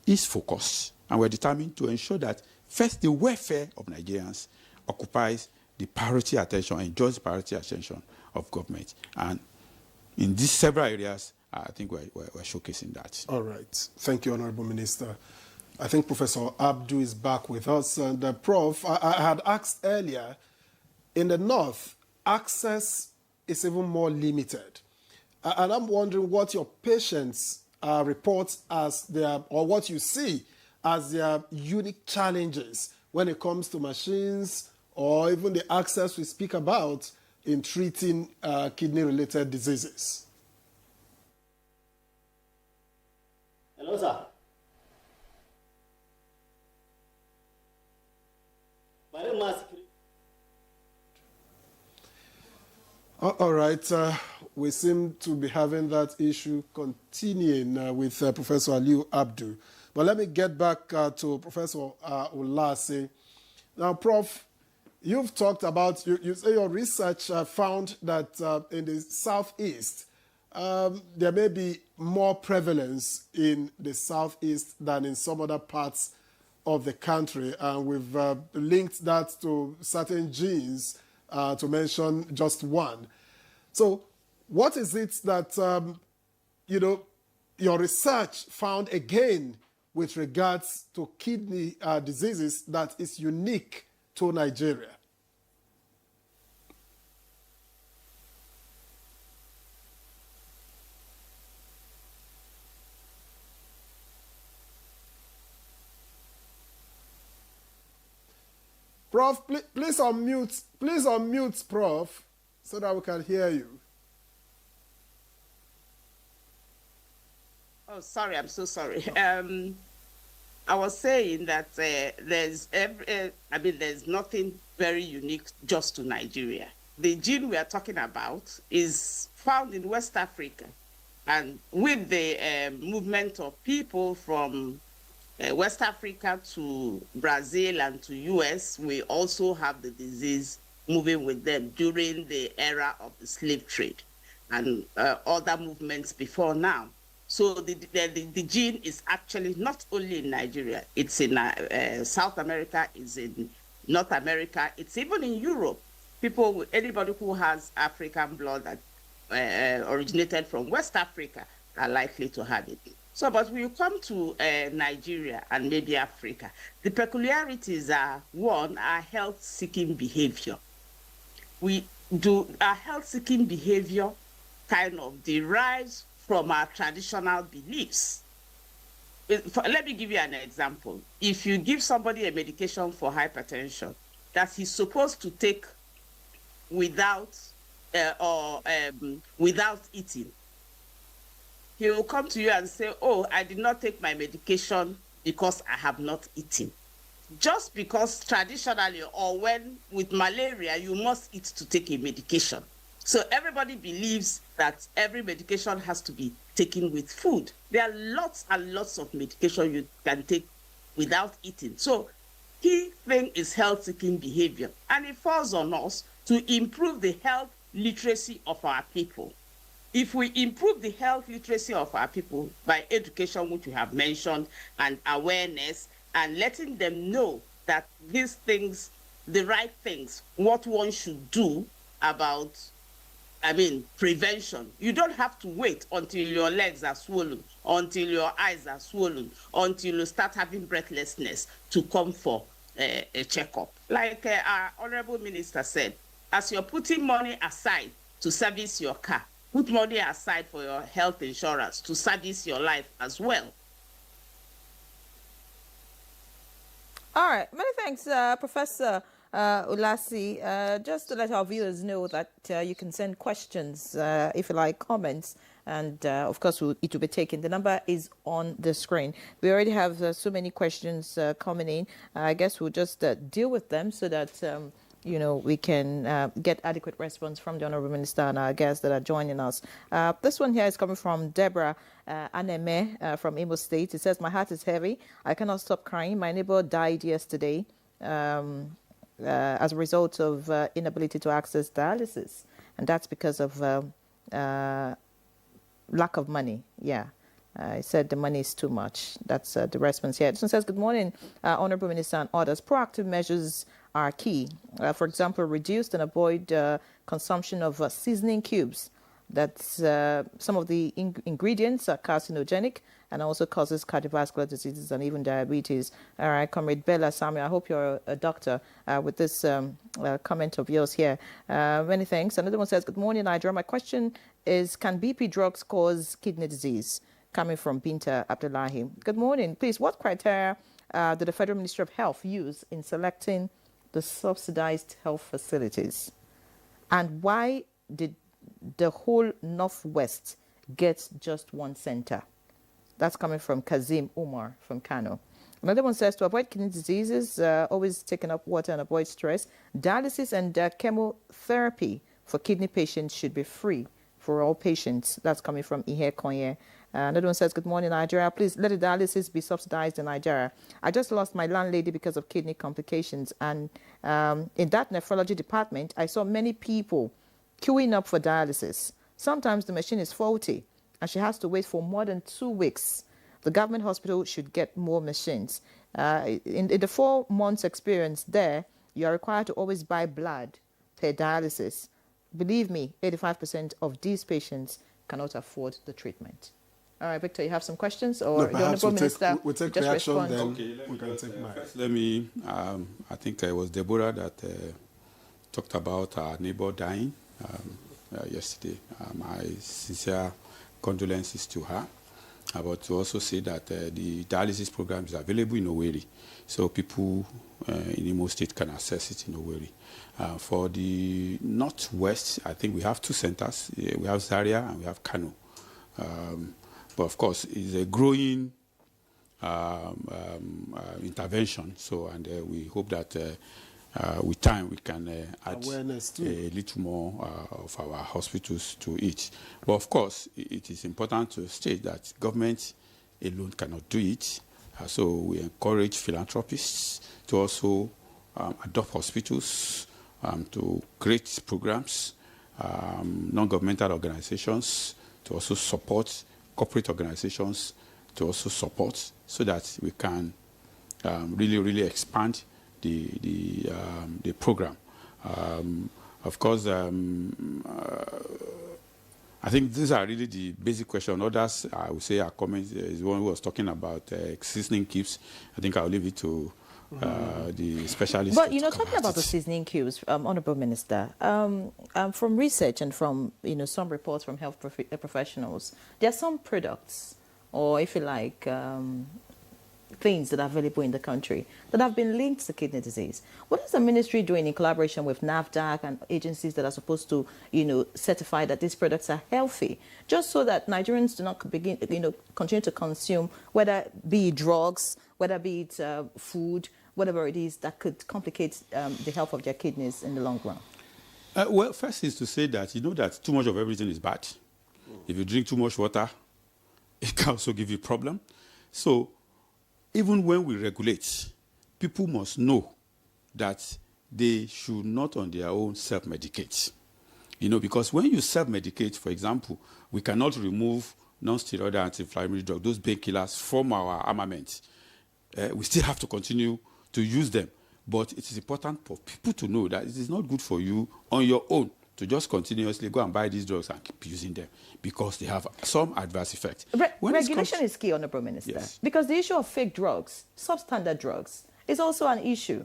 is focused, and we're determined to ensure that first the welfare of Nigerians occupies the priority attention, enjoys the priority attention of government. And in these several areas, I think we're showcasing that. All right. Thank you, Honorable Minister. I think Professor Abdu is back with us. And Prof, I had asked earlier, in the north, access is even more limited. And I'm wondering what your patients report as their, or what you see as their unique challenges when it comes to machines or even the access we speak about in treating kidney-related diseases. Hello, sir. All right. We seem to be having that issue continuing with Professor Aliu Abdu. But let me get back to Professor Ulase. Now, Prof, you've talked about, you say your research found that in the southeast, there may be more prevalence in the southeast than in some other parts of the country. And we've linked that to certain genes, to mention just one. So what is it that, your research found again with regards to kidney diseases that is unique to Nigeria? Prof, please unmute, Prof, so that we can hear you. Oh, sorry, I'm so sorry. I was saying that there's nothing very unique just to Nigeria. The gene we are talking about is found in West Africa, and with the movement of people from West Africa to Brazil and to US, we also have the disease moving with them during the era of the slave trade and other movements before now. So the gene is actually not only in Nigeria, it's in South America, it's in North America, it's even in Europe. Anybody who has African blood that originated from West Africa are likely to have it. So, but when you come to Nigeria and maybe Africa, the peculiarities are, one, our health-seeking behavior. Our health-seeking behavior kind of derives from our traditional beliefs. Let me give you an example. If you give somebody a medication for hypertension that he's supposed to take without eating, he will come to you and say, oh, I did not take my medication because I have not eaten. Just because traditionally, or when with malaria, you must eat to take a medication. So everybody believes that every medication has to be taken with food. There are lots and lots of medication you can take without eating. So key thing is health-seeking behavior. And it falls on us to improve the health literacy of our people. If we improve the health literacy of our people by education, which we have mentioned, and awareness, and letting them know that these things, the right things, what one should do about prevention. You don't have to wait until your legs are swollen, until your eyes are swollen, until you start having breathlessness to come for a checkup. Like our Honorable Minister said, as you're putting money aside to service your car, put money aside for your health insurance to service your life as well. All right. Many thanks, Professor Ulasi. Just to let our viewers know that you can send questions, if you like, comments, and of course it will be taken. The number is on the screen. We already have so many questions coming in. I guess we'll just deal with them so that we can get adequate response from the Honorable Minister and our guests that are joining us. This one here is coming from Deborah Aneme from Imo State. It says, my heart is heavy. I cannot stop crying. My neighbor died yesterday as a result of inability to access dialysis. And that's because of lack of money. Yeah. I said the money is too much. That's the response here. This one says, good morning, Honorable Minister and others. Proactive measures are key. For example, reduce and avoid consumption of seasoning cubes. That's some of the ingredients are carcinogenic and also causes cardiovascular diseases and even diabetes. All right, Comrade Bella Samuel, I hope you're a doctor with this comment of yours here. Many thanks. Another one says, good morning, Nigeria. My question is, can BP drugs cause kidney disease? Coming from Binta Abdullahi. Good morning. Please, what criteria did the Federal Ministry of Health use in selecting the subsidized health facilities? And why did the whole Northwest get just one center? That's coming from Kazim Umar from Kano. Another one says, to avoid kidney diseases, always taking up water and avoid stress. Dialysis and chemotherapy for kidney patients should be free for all patients. That's coming from Ihe Konye. Another one says, good morning, Nigeria. Please let the dialysis be subsidized in Nigeria. I just lost my landlady because of kidney complications. And in that nephrology department, I saw many people queuing up for dialysis. Sometimes the machine is faulty and she has to wait for more than 2 weeks. The government hospital should get more machines. In the 4 months experience there, you are required to always buy blood per dialysis. Believe me, 85% of these patients cannot afford the treatment. All right, Victor, you have some questions? Or no, the Honorable Minister we'll take just reaction, respond? then okay, we can take mine. First, let me, I think it was Deborah that talked about our neighbor dying yesterday. My sincere condolences to her. But to also say that the dialysis program is available in Owerri, so people in Imo State can access it in Owerri. For the Northwest, I think we have 2 centers. We have Zaria and we have Kano. But of course, it's a growing intervention. So, and we hope that with time we can add a little more of our hospitals to it. But of course, it is important to state that government alone cannot do it. So we encourage philanthropists to also adopt hospitals, to create programs, non-governmental organizations to also support, corporate organizations to also support, so that we can really expand the program. Of course, I think these are really the basic questions. Others, I would say, our comments is one who was talking about seasoning cubes. I think I'll leave it to the specialists. But talking about the seasoning cubes, Honourable Minister, from research and from some reports from health professionals, there are some products, or if you like, things that are available in the country that have been linked to kidney disease. What is the ministry doing in collaboration with NAFDAC and agencies that are supposed to, certify that these products are healthy, just so that Nigerians do not continue to consume, whether be it drugs, whether be it food, whatever it is that could complicate the health of their kidneys in the long run? Well, first is to say that that too much of everything is bad. If you drink too much water, it can also give you a problem. So even when we regulate, people must know that they should not on their own self-medicate. Because when you self-medicate, for example, we cannot remove non-steroidal anti-inflammatory drugs, those painkillers, from our armament. We still have to continue to use them. But it is important for people to know that it is not good for you on your own to just continuously go and buy these drugs and keep using them because they have some adverse effect. Regulation is key, Honorable Minister, yes. because the issue of fake drugs, substandard drugs, is also an issue.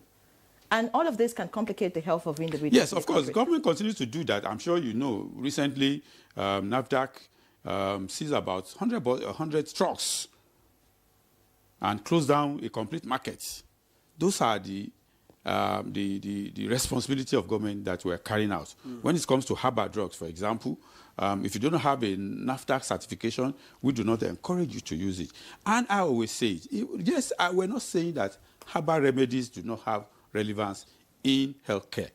And all of this can complicate the health of individuals. Yes, of course. The government continues to do that. I'm sure you know, recently, NAFDAC seized about 100 trucks and closed down a complete market. Those are the responsibility of government that we're carrying out. When it comes to herbal drugs, for example, if you don't have a NAFDAC certification, we do not encourage you to use it. And I always say, yes, we're not saying that herbal remedies do not have relevance in healthcare.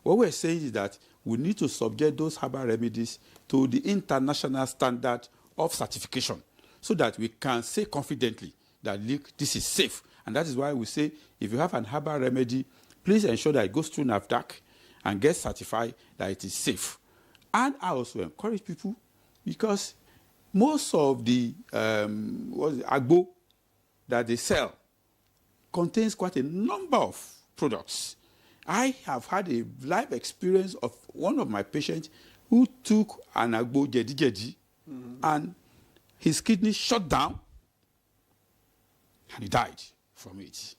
What we're saying is that we need to subject those herbal remedies to the international standard of certification so that we can say confidently that, look, this is safe. And that is why we say, if you have an herbal remedy, please ensure that it goes through NAFDAC and gets certified that it is safe. And I also encourage people, because most of the agbo that they sell contains quite a number of products. I have had a live experience of one of my patients who took an agbo jedi and his kidney shut down and he died from it.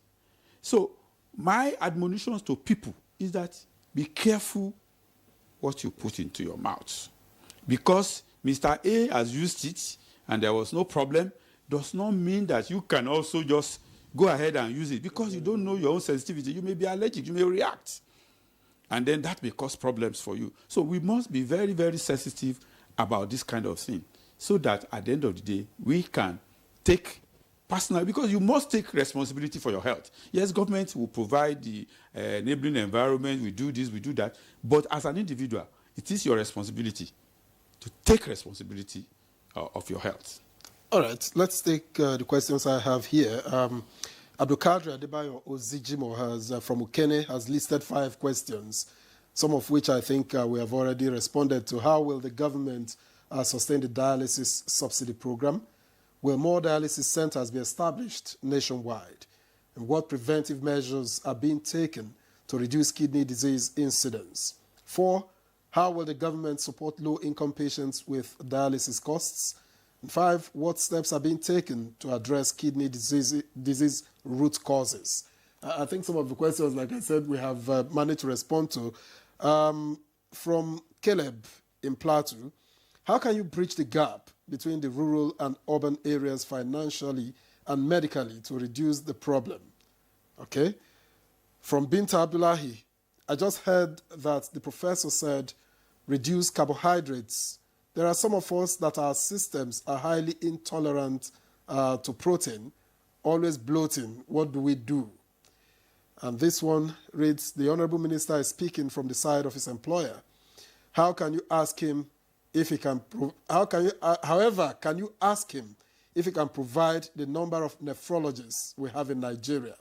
So my admonitions to people is that be careful what you put into your mouth. Because Mr. A has used it and there was no problem, does not mean that you can also just go ahead and use it, because you don't know your own sensitivity. You may be allergic, you may react. And then that may cause problems for you. So we must be very, very sensitive about this kind of thing, so that at the end of the day, we can take personal, because you must take responsibility for your health. Yes, government will provide the enabling environment, we do this, we do that, but as an individual, it is your responsibility to take responsibility of your health. All right, let's take the questions I have here. Abdulkadir Adebayo Ozijimo from Ukene has listed 5 questions, some of which I think we have already responded to. How will the government sustain the dialysis subsidy program? Will more dialysis centers be established nationwide? And what preventive measures are being taken to reduce kidney disease incidence? 4, how will the government support low-income patients with dialysis costs? And 5, what steps are being taken to address kidney disease root causes? I think some of the questions, like I said, we have managed to respond to. From Caleb in Plateau, how can you bridge the gap between the rural and urban areas financially and medically to reduce the problem? Okay. From Binta Abdullahi, I just heard that the professor said reduce carbohydrates. There are some of us that our systems are highly intolerant to protein, always bloating. What do we do? And this one reads, the Honorable Minister is speaking from the side of his employer. How can you ask him if he can, however, can you ask him if he can provide the number of nephrologists we have in Nigeria?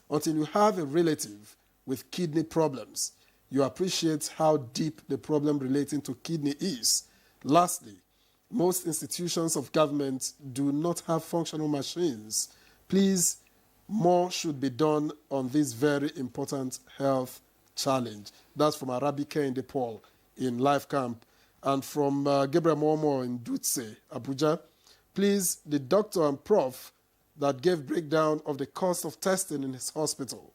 Until you have a relative with kidney problems, you appreciate how deep the problem relating to kidney is. Lastly, most institutions of government do not have functional machines. Please, more should be done on this very important health challenge. That's from Arabike in DePaul in Life Camp. And from Gabriel Momo in Dutse, Abuja. Please, the doctor and prof that gave breakdown of the cost of testing in his hospital.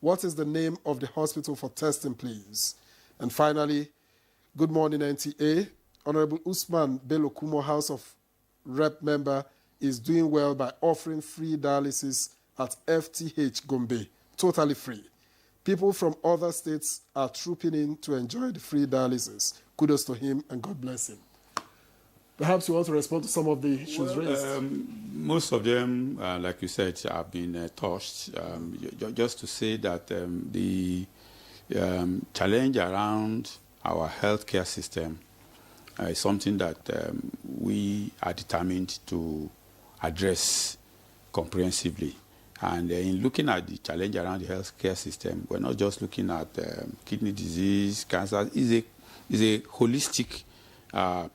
What is the name of the hospital for testing, please? And finally, good morning, NTA. Honorable Usman Bello Kumo, House of Rep member, is doing well by offering free dialysis at FTH Gombe, totally free. People from other states are trooping in to enjoy the free dialysis. Kudos to him and God bless him. Perhaps you want to respond to some of the issues raised. Most of them, like you said, have been touched. Just to say that the challenge around our healthcare system is something that we are determined to address comprehensively. And in looking at the challenge around the healthcare system, we're not just looking at kidney disease, cancer. It's a holistic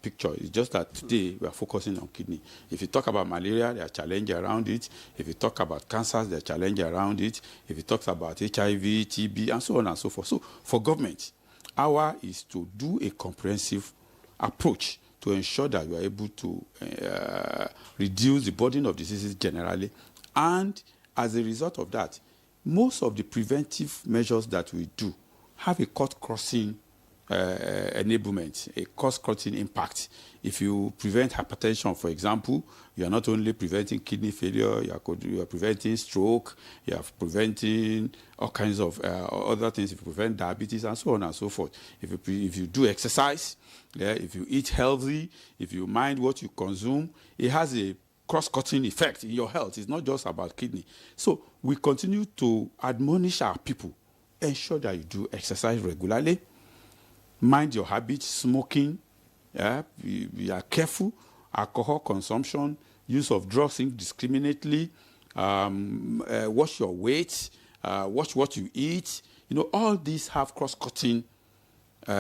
picture. It's just that today we are focusing on kidney. If you talk about malaria, there are challenges around it. If you talk about cancers, there are challenges around it. If you talk about HIV, TB, and so on and so forth. So for government, Our is to do a comprehensive approach to ensure that you are able to reduce the burden of diseases generally. And as a result of that, most of the preventive measures that we do have a cut-crossing enablement, a cost-cutting impact. If you prevent hypertension, for example, you are not only preventing kidney failure, you are preventing stroke, you are preventing all kinds of other things. If you prevent diabetes and so on and so forth. If you do exercise, if you eat healthy, if you mind what you consume, it has a cross-cutting effect in your health. It's not just about kidney. So we continue to admonish our people, ensure that you do exercise regularly, mind your habits, smoking, be careful, alcohol consumption, use of drugs indiscriminately, watch your weight, watch what you eat. All these have cross-cutting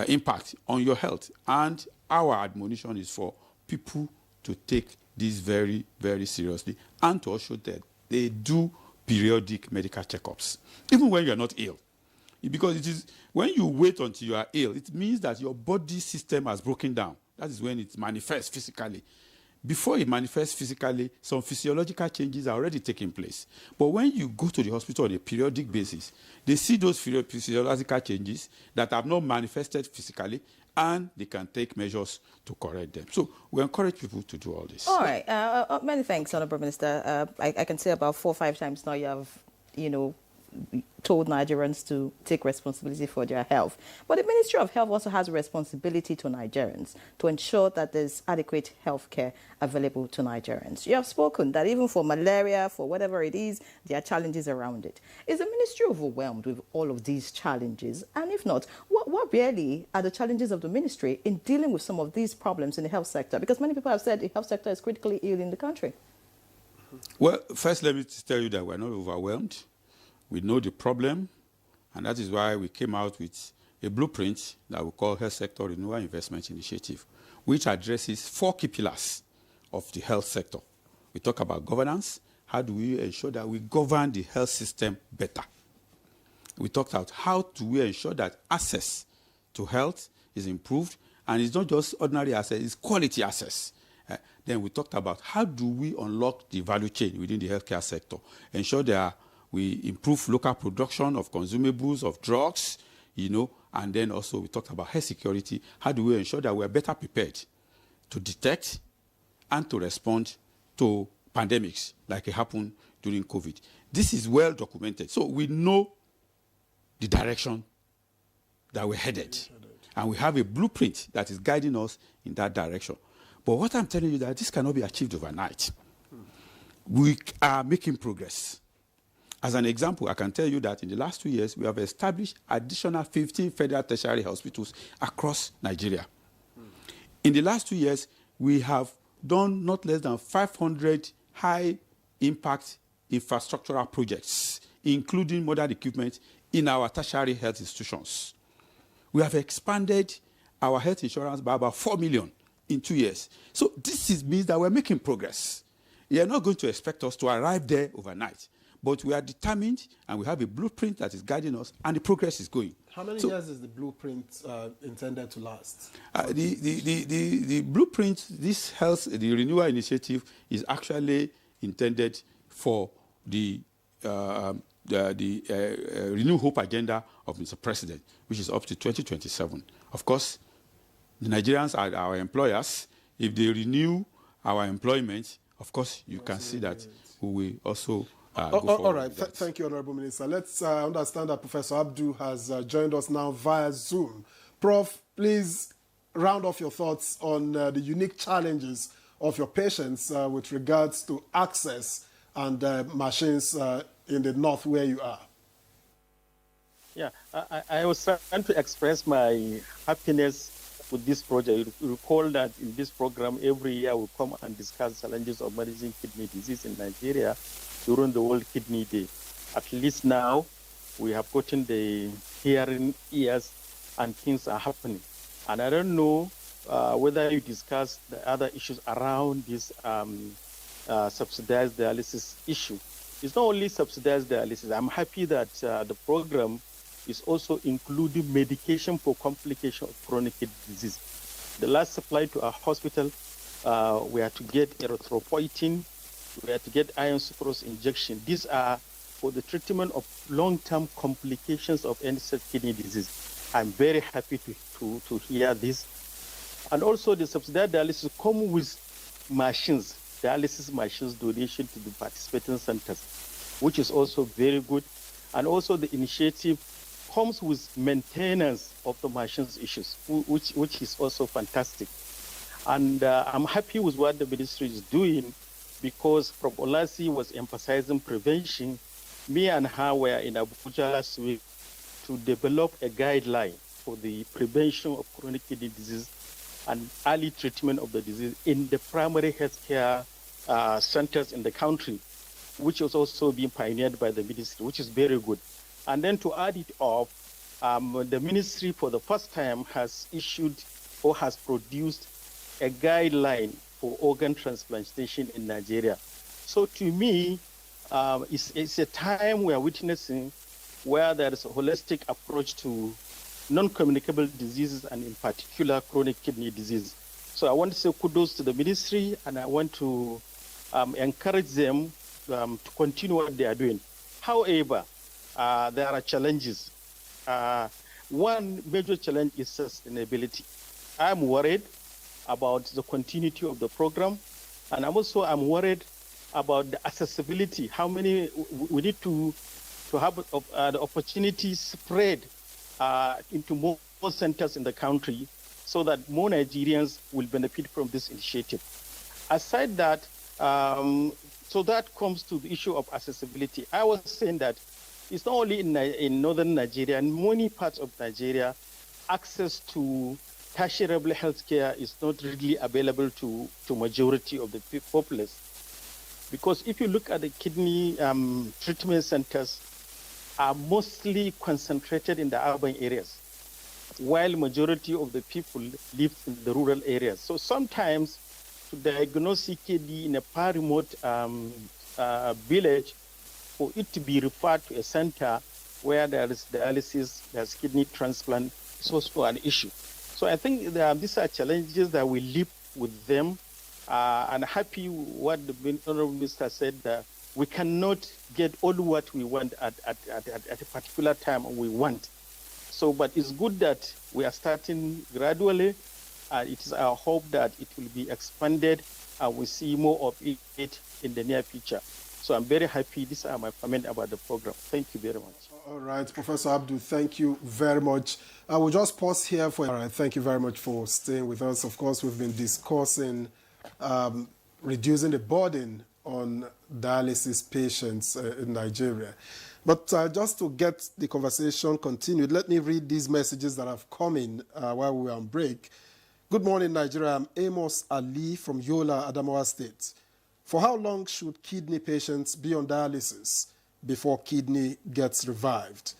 impact on your health. And our admonition is for people to take this very, very seriously and to assure that they do periodic medical checkups, even when you're not ill. Because it is when you wait until you are ill, it means that your body system has broken down. That is when it manifests physically. Before it manifests physically, some physiological changes are already taking place. But when you go to the hospital on a periodic basis, they see those physiological changes that have not manifested physically, and they can take measures to correct them. So we encourage people to do all this. All right. Many thanks, Honorable Minister. I can say about 4 or 5 times now you have, told Nigerians to take responsibility for their health. But the Ministry of Health also has a responsibility to Nigerians to ensure that there's adequate health care available to Nigerians. You have spoken that even for malaria, for whatever it is, there are challenges around it. Is the ministry overwhelmed with all of these challenges? And if not, what really are the challenges of the ministry in dealing with some of these problems in the health sector? Because many people have said the health sector is critically ill in the country. Well, first let me tell you that we're not overwhelmed. We know the problem, and that is why we came out with a blueprint that we call Health Sector Renewal Investment Initiative, which addresses 4 key pillars of the health sector. We talk about governance. How do we ensure that we govern the health system better? We talked about how do we ensure that access to health is improved, and it's not just ordinary access, it's quality access. Then we talked about how do we unlock the value chain within the healthcare sector, ensure that we improve local production of consumables, of drugs, and then also we talked about health security. How do we ensure that we are better prepared to detect and to respond to pandemics like it happened during COVID? This is well documented. So we know the direction that we're headed. And we have a blueprint that is guiding us in that direction. But what I'm telling you that this cannot be achieved overnight. We are making progress. As an example, I can tell you that in the last 2 years, we have established additional 15 federal tertiary hospitals across Nigeria. In the last 2 years, we have done not less than 500 high-impact infrastructural projects, including modern equipment in our tertiary health institutions. We have expanded our health insurance by about 4 million in 2 years. So this means that we're making progress. You're not going to expect us to arrive there overnight. But we are determined, and we have a blueprint that is guiding us, and the progress is going. How many years is the blueprint intended to last? The blueprint, the renewal initiative, is actually intended for the Renew Hope agenda of Mr. President, which is up to 2027. Of course, the Nigerians are our employers. If they renew our employment, of course, you can see that we will also... all right. Thank you, Honorable Minister. Let's understand that Professor Abdu has joined us now via Zoom. Prof, please round off your thoughts on the unique challenges of your patients with regards to access and machines in the north where you are. Yeah, I was trying to express my happiness with this project. You recall that in this program, every year we come and discuss challenges of managing kidney disease in Nigeria during the World Kidney Day. At least now, we have gotten the hearing ears and things are happening. And I don't know whether you discussed the other issues around this subsidized dialysis issue. It's not only subsidized dialysis. I'm happy that the program is also including medication for complication of chronic kidney disease. The last supply to our hospital, we had to get erythropoietin, we had to get iron sucrose injection. These are for the treatment of long-term complications of end-stage kidney disease. I'm very happy to hear this. And also the subsidized dialysis come with machines, dialysis machines donation to the participating centers, which is also very good. And also the initiative comes with maintenance of the machines issues, which is also fantastic. And I'm happy with what the ministry is doing, because Prof. Olasi was emphasizing prevention. Me and her were in Abuja last week to develop a guideline for the prevention of chronic kidney disease and early treatment of the disease in the primary healthcare centers in the country, which was also being pioneered by the ministry, which is very good. And then to add it up, the ministry for the first time has issued or has produced a guideline for organ transplantation in Nigeria. So to me, it's a time we are witnessing where there is a holistic approach to non-communicable diseases and in particular chronic kidney disease. So I want to say kudos to the ministry, and I want to encourage them to continue what they are doing. However, there are challenges. One major challenge is sustainability. I'm worried about the continuity of the program, and I'm worried about the accessibility. How many we need to have the opportunity spread into more centers in the country, so that more Nigerians will benefit from this initiative. Aside that, so that comes to the issue of accessibility. I was saying that it's not only in northern Nigeria, in many parts of Nigeria, access to tertiary healthcare is not really available to majority of the populace. Because if you look at the kidney treatment centers, are mostly concentrated in the urban areas, while majority of the people live in the rural areas. So sometimes to diagnose CKD in a far remote village, for it to be referred to a center where there is dialysis, there's kidney transplant, is also an issue. So I think these are challenges that we live with them. And happy what the Honorable Minister said, that we cannot get all what we want at a particular time we want. So, but it's good that we are starting gradually. It is our hope that it will be expanded and we see more of it in the near future. So I'm very happy. These are my comments about the program. Thank you very much. All right, Professor Abdul, thank you very much. I will just pause here for. All right, thank you very much for staying with us. Of course, we've been discussing reducing the burden on dialysis patients in Nigeria. But just to get the conversation continued, let me read these messages that have come in while we were on break. Good morning, Nigeria. I'm Amos Ali from Yola, Adamawa State. For how long should kidney patients be on dialysis before kidney gets revived?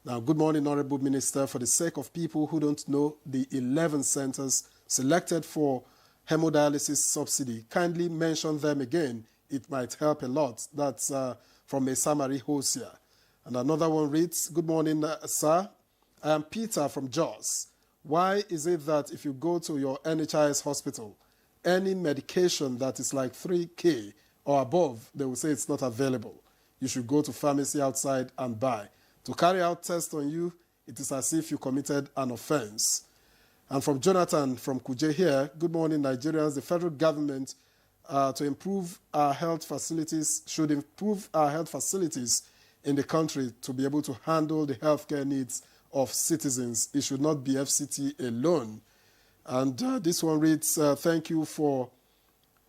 Now, good morning, Honorable Minister. For the sake of people who don't know the 11 centers selected for hemodialysis subsidy, kindly mention them again. It might help a lot. That's from a Samari Hosia. And another one reads, good morning, sir. I am Peter from Jos. Why is it that if you go to your NHIS hospital, any medication that is like 3K or above, they will say it's not available? You should go to pharmacy outside and buy. To carry out tests on you, it is as if you committed an offense. And from Jonathan from Kuje here, good morning, Nigerians. The federal government should improve our health facilities in the country to be able to handle the healthcare needs of citizens. It should not be FCT alone. And this one reads, thank you for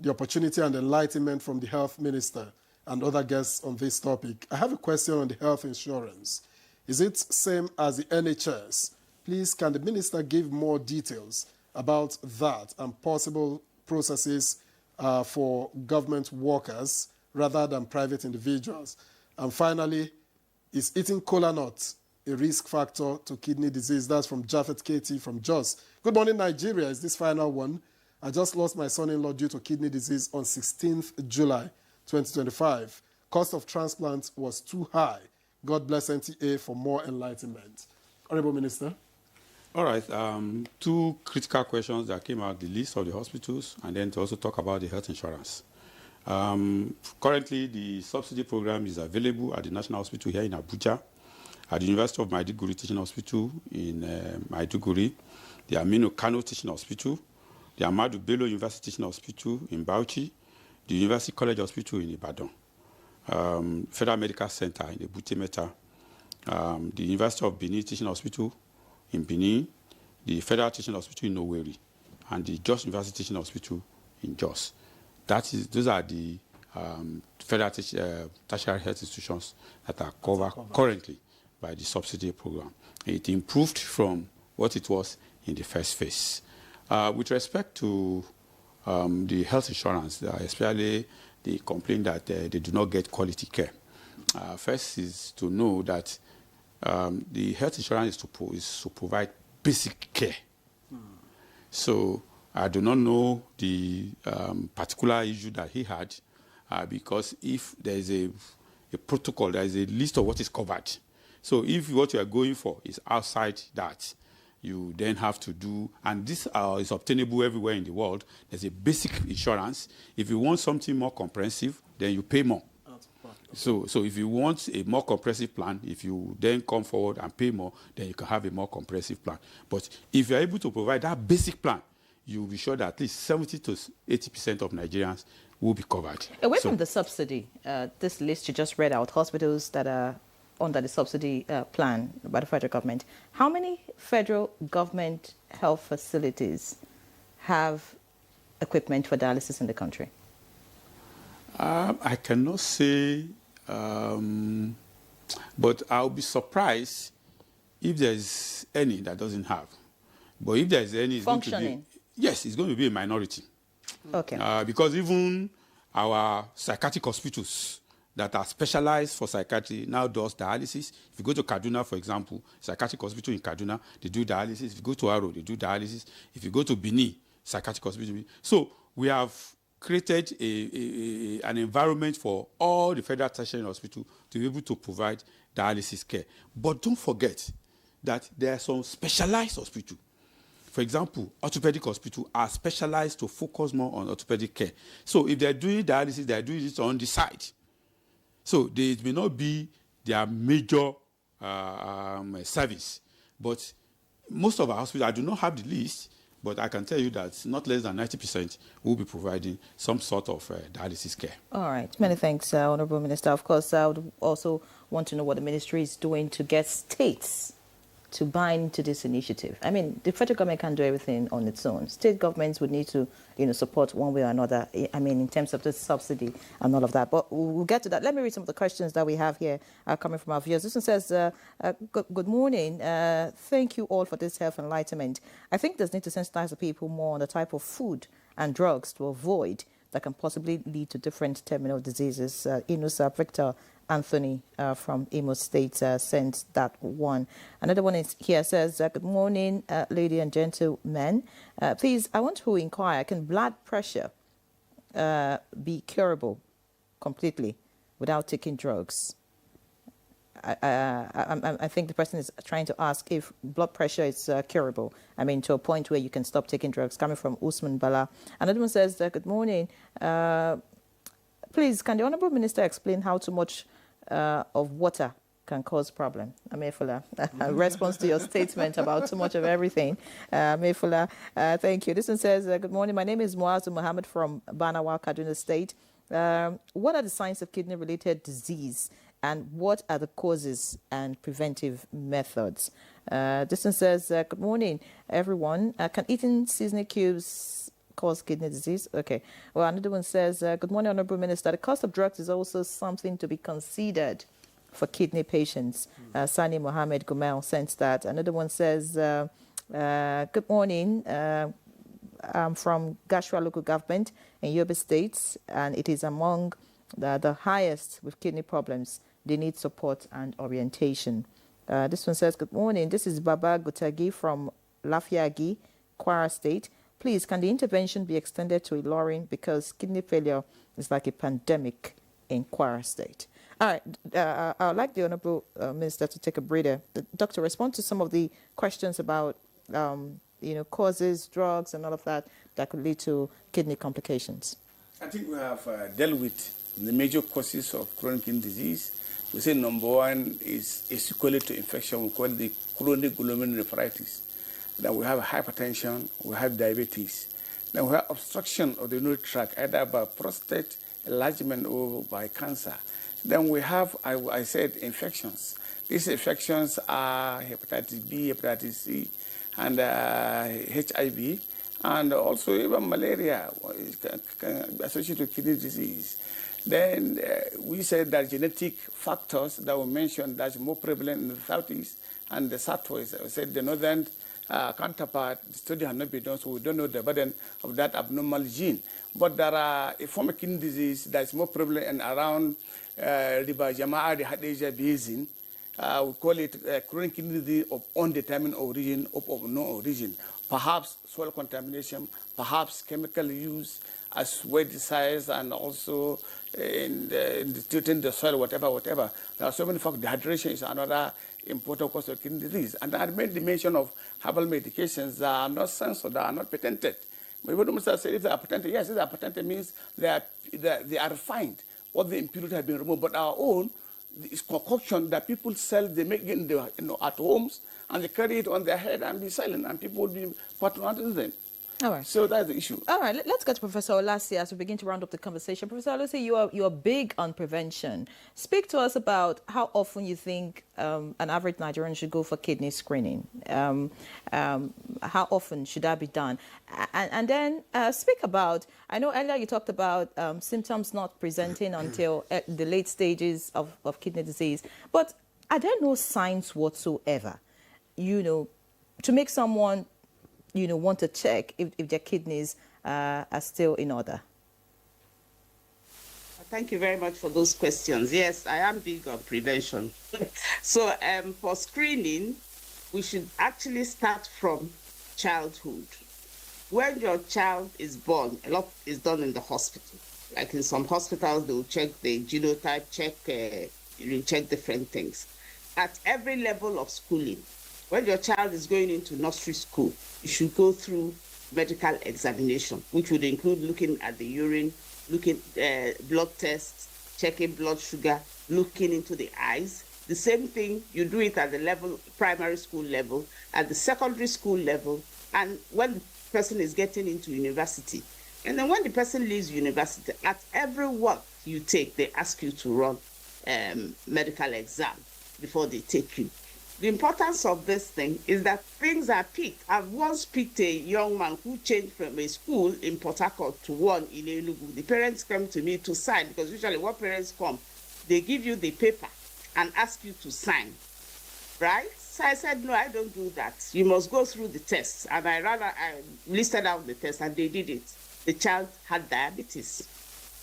the opportunity and enlightenment from the health minister and other guests on this topic. I have a question on the health insurance. Is it same as the NHS? Please, can the minister give more details about that and possible processes for government workers rather than private individuals? And finally, is eating kola nut a risk factor to kidney disease? That's from Japhet Katie from Jos. Good morning, Nigeria. Is this final one? I just lost my son-in-law due to kidney disease on 16th July 2025. Cost of transplant was too high. God bless NTA for more enlightenment. Honorable Minister. All right. Two critical questions that came out, the list of the hospitals, and then to also talk about the health insurance. Currently, the subsidy program is available at the National Hospital here in Abuja, at the University of Maiduguri Teaching Hospital in Maiduguri, the Aminu Kano Teaching Hospital, the Ahmadu Bello University Teaching Hospital in Bauchi, the University College Hospital in Ibadan, Federal Medical Center in Ebute Metta, the University of Benin Teaching Hospital in Benin, the Federal Teaching Hospital in Owerri, and the Jos University Teaching Hospital in Jos. Those are the federal tertiary health institutions that are covered currently by the subsidy program. It improved from what it was in the first phase. With respect to the health insurance, especially the complaint that they do not get quality care. First is to know that the health insurance is to provide basic care. So I do not know the particular issue that he had, because if there is a protocol, there is a list of what is covered. So if what you are going for is outside that, you then have to do, and this is obtainable everywhere in the world. There's a basic insurance. If you want something more comprehensive, then you pay more. So if you want a more comprehensive plan, if you then come forward and pay more, then you can have a more comprehensive plan. But if you're able to provide that basic plan, you'll be sure that at least 70 to 80% of Nigerians will be covered. Away from the subsidy, this list you just read out, hospitals that are under the subsidy plan by the federal government, how many federal government health facilities have equipment for dialysis in the country? I cannot say, but I'll be surprised if there's any that doesn't have. But if there's any, it's functioning. It's going to be a minority. Okay. Because even our psychiatric hospitals that are specialized for psychiatry now does dialysis. If you go to Kaduna, for example, psychiatric hospital in Kaduna, they do dialysis. If you go to Aro, they do dialysis. If you go to Benin, psychiatric hospital. So we have created an environment for all the federal tertiary hospitals to be able to provide dialysis care. But don't forget that there are some specialized hospitals. For example, orthopedic hospitals are specialized to focus more on orthopedic care. So if they're doing dialysis, they're doing it on the side. So it may not be their major service. But most of our hospitals, I do not have the list, but I can tell you that not less than 90% will be providing some sort of dialysis care. All right. Many thanks, Honorable Minister. Of course, I would also want to know what the ministry is doing to get states to buy into this initiative. I mean, the federal government can't do everything on its own. State governments would need to, support one way or another, I mean, in terms of the subsidy and all of that. But we'll get to that. Let me read some of the questions that we have here coming from our viewers. This one says, good morning. Thank you all for this health enlightenment. I think there's need to sensitize the people more on the type of food and drugs to avoid that can possibly lead to different terminal diseases. Inusa Victor Anthony from Imo State sent that one. Another one is here says, good morning, lady and gentlemen. Please, I want to inquire, can blood pressure be curable completely without taking drugs? I think the person is trying to ask if blood pressure is curable. I mean, to a point where you can stop taking drugs, coming from Usman Bala. Another one says, good morning. Please, can the Honourable Minister explain how too much of water can cause problem? Amefula, response to your statement about too much of everything. Amefula, thank you. This one says, good morning. My name is Muazu Mohammed from Banawa, Kaduna State. What are the signs of kidney-related disease, and what are the causes and preventive methods? This one says, good morning, everyone. Can eating seasoning cubes cause kidney disease? Okay. Well, another one says, good morning, Honourable Minister. The cost of drugs is also something to be considered for kidney patients. Sani Mohammed Gumel sent that. Another one says, good morning. I'm from Gashua local government in Yobe State, and it is among the highest with kidney problems. They need support and orientation. This one says, good morning. This is Baba Gutagi from Lafiagi, Kwara State. Please, can the intervention be extended to Ilorin because kidney failure is like a pandemic in Kwara State? All right. I'd like the Honourable Minister to take a breather. Doctor, respond to some of the questions about, causes, drugs, and all of that could lead to kidney complications. I think we have dealt with the major causes of chronic kidney disease. We say number one is equally to infection. We call it the chronic glomerulonephritis. Then we have hypertension, we have diabetes. Then we have obstruction of the urinary tract, either by prostate enlargement or by cancer. Then we have, I said, infections. These infections are hepatitis B, hepatitis C, and HIV, and also even malaria associated with kidney disease. Then we said that genetic factors that were mentioned that's more prevalent in the southeast and the southwest. We said the northern counterpart, the study has not been done, so we don't know the burden of that abnormal gene. But there are a form of kidney disease that's more prevalent and around River Jama'a, the Hadejia Basin. We call it chronic kidney disease of undetermined origin, of no origin. Perhaps soil contamination, perhaps chemical use as weedicides, and also in treating the soil, whatever. There are so many factors. Dehydration is another important cause of kidney disease. And I made the mention of herbal medications that are not censored, that are not patented. But even Mr. said if they are patented, yes, if they are patented means they are refined, all the impurities have been removed. But our own is concoction that people sell, they make it at homes, and they carry it on their head and be selling, and people will be patronizing them. All right. So that's the issue. All right, let's get to Professor Olasi as we begin to round up the conversation. Professor Olasi, you are big on prevention. Speak to us about how often you think an average Nigerian should go for kidney screening. How often should that be done? And then speak about, I know earlier you talked about symptoms not presenting until the late stages of kidney disease, but are there no signs whatsoever, to make someone want to check if their kidneys are still in order? Thank you very much for those questions. Yes, I am big on prevention. So for screening, we should actually start from childhood. When your child is born, a lot is done in the hospital. Like in some hospitals, they will check the genotype, check different things. At every level of schooling, when your child is going into nursery school, you should go through medical examination, which would include looking at the urine, looking blood tests, checking blood sugar, looking into the eyes. The same thing, you do it at the level, primary school level, at the secondary school level, and when the person is getting into university. And then when the person leaves university, at every work you take, they ask you to run medical exam before they take you. The importance of this thing is that things are picked. I've once picked a young man who changed from a school in Port Harcourt to one in Enugu. The parents came to me to sign, because usually when parents come, they give you the paper and ask you to sign, right? So I said, no, I don't do that. You must go through the tests. And I listed out the test, and they did it. The child had diabetes.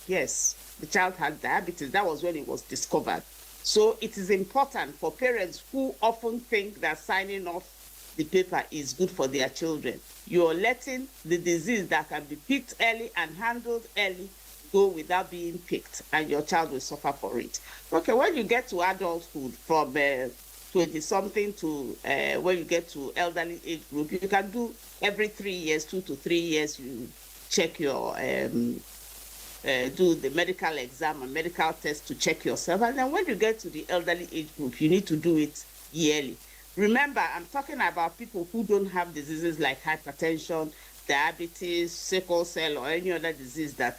Yes, the child had diabetes. That was when it was discovered. So it is important for parents who often think that signing off the paper is good for their children. You're letting the disease that can be picked early and handled early go without being picked, and your child will suffer for it. Okay, when you get to adulthood, from 20-something to when you get to elderly age group, you can do every 3 years, 2 to 3 years, you check your do the medical exam and medical test to check yourself. And then when you get to the elderly age group, you need to do it yearly. Remember, I'm talking about people who don't have diseases like hypertension, diabetes, sickle cell, or any other disease that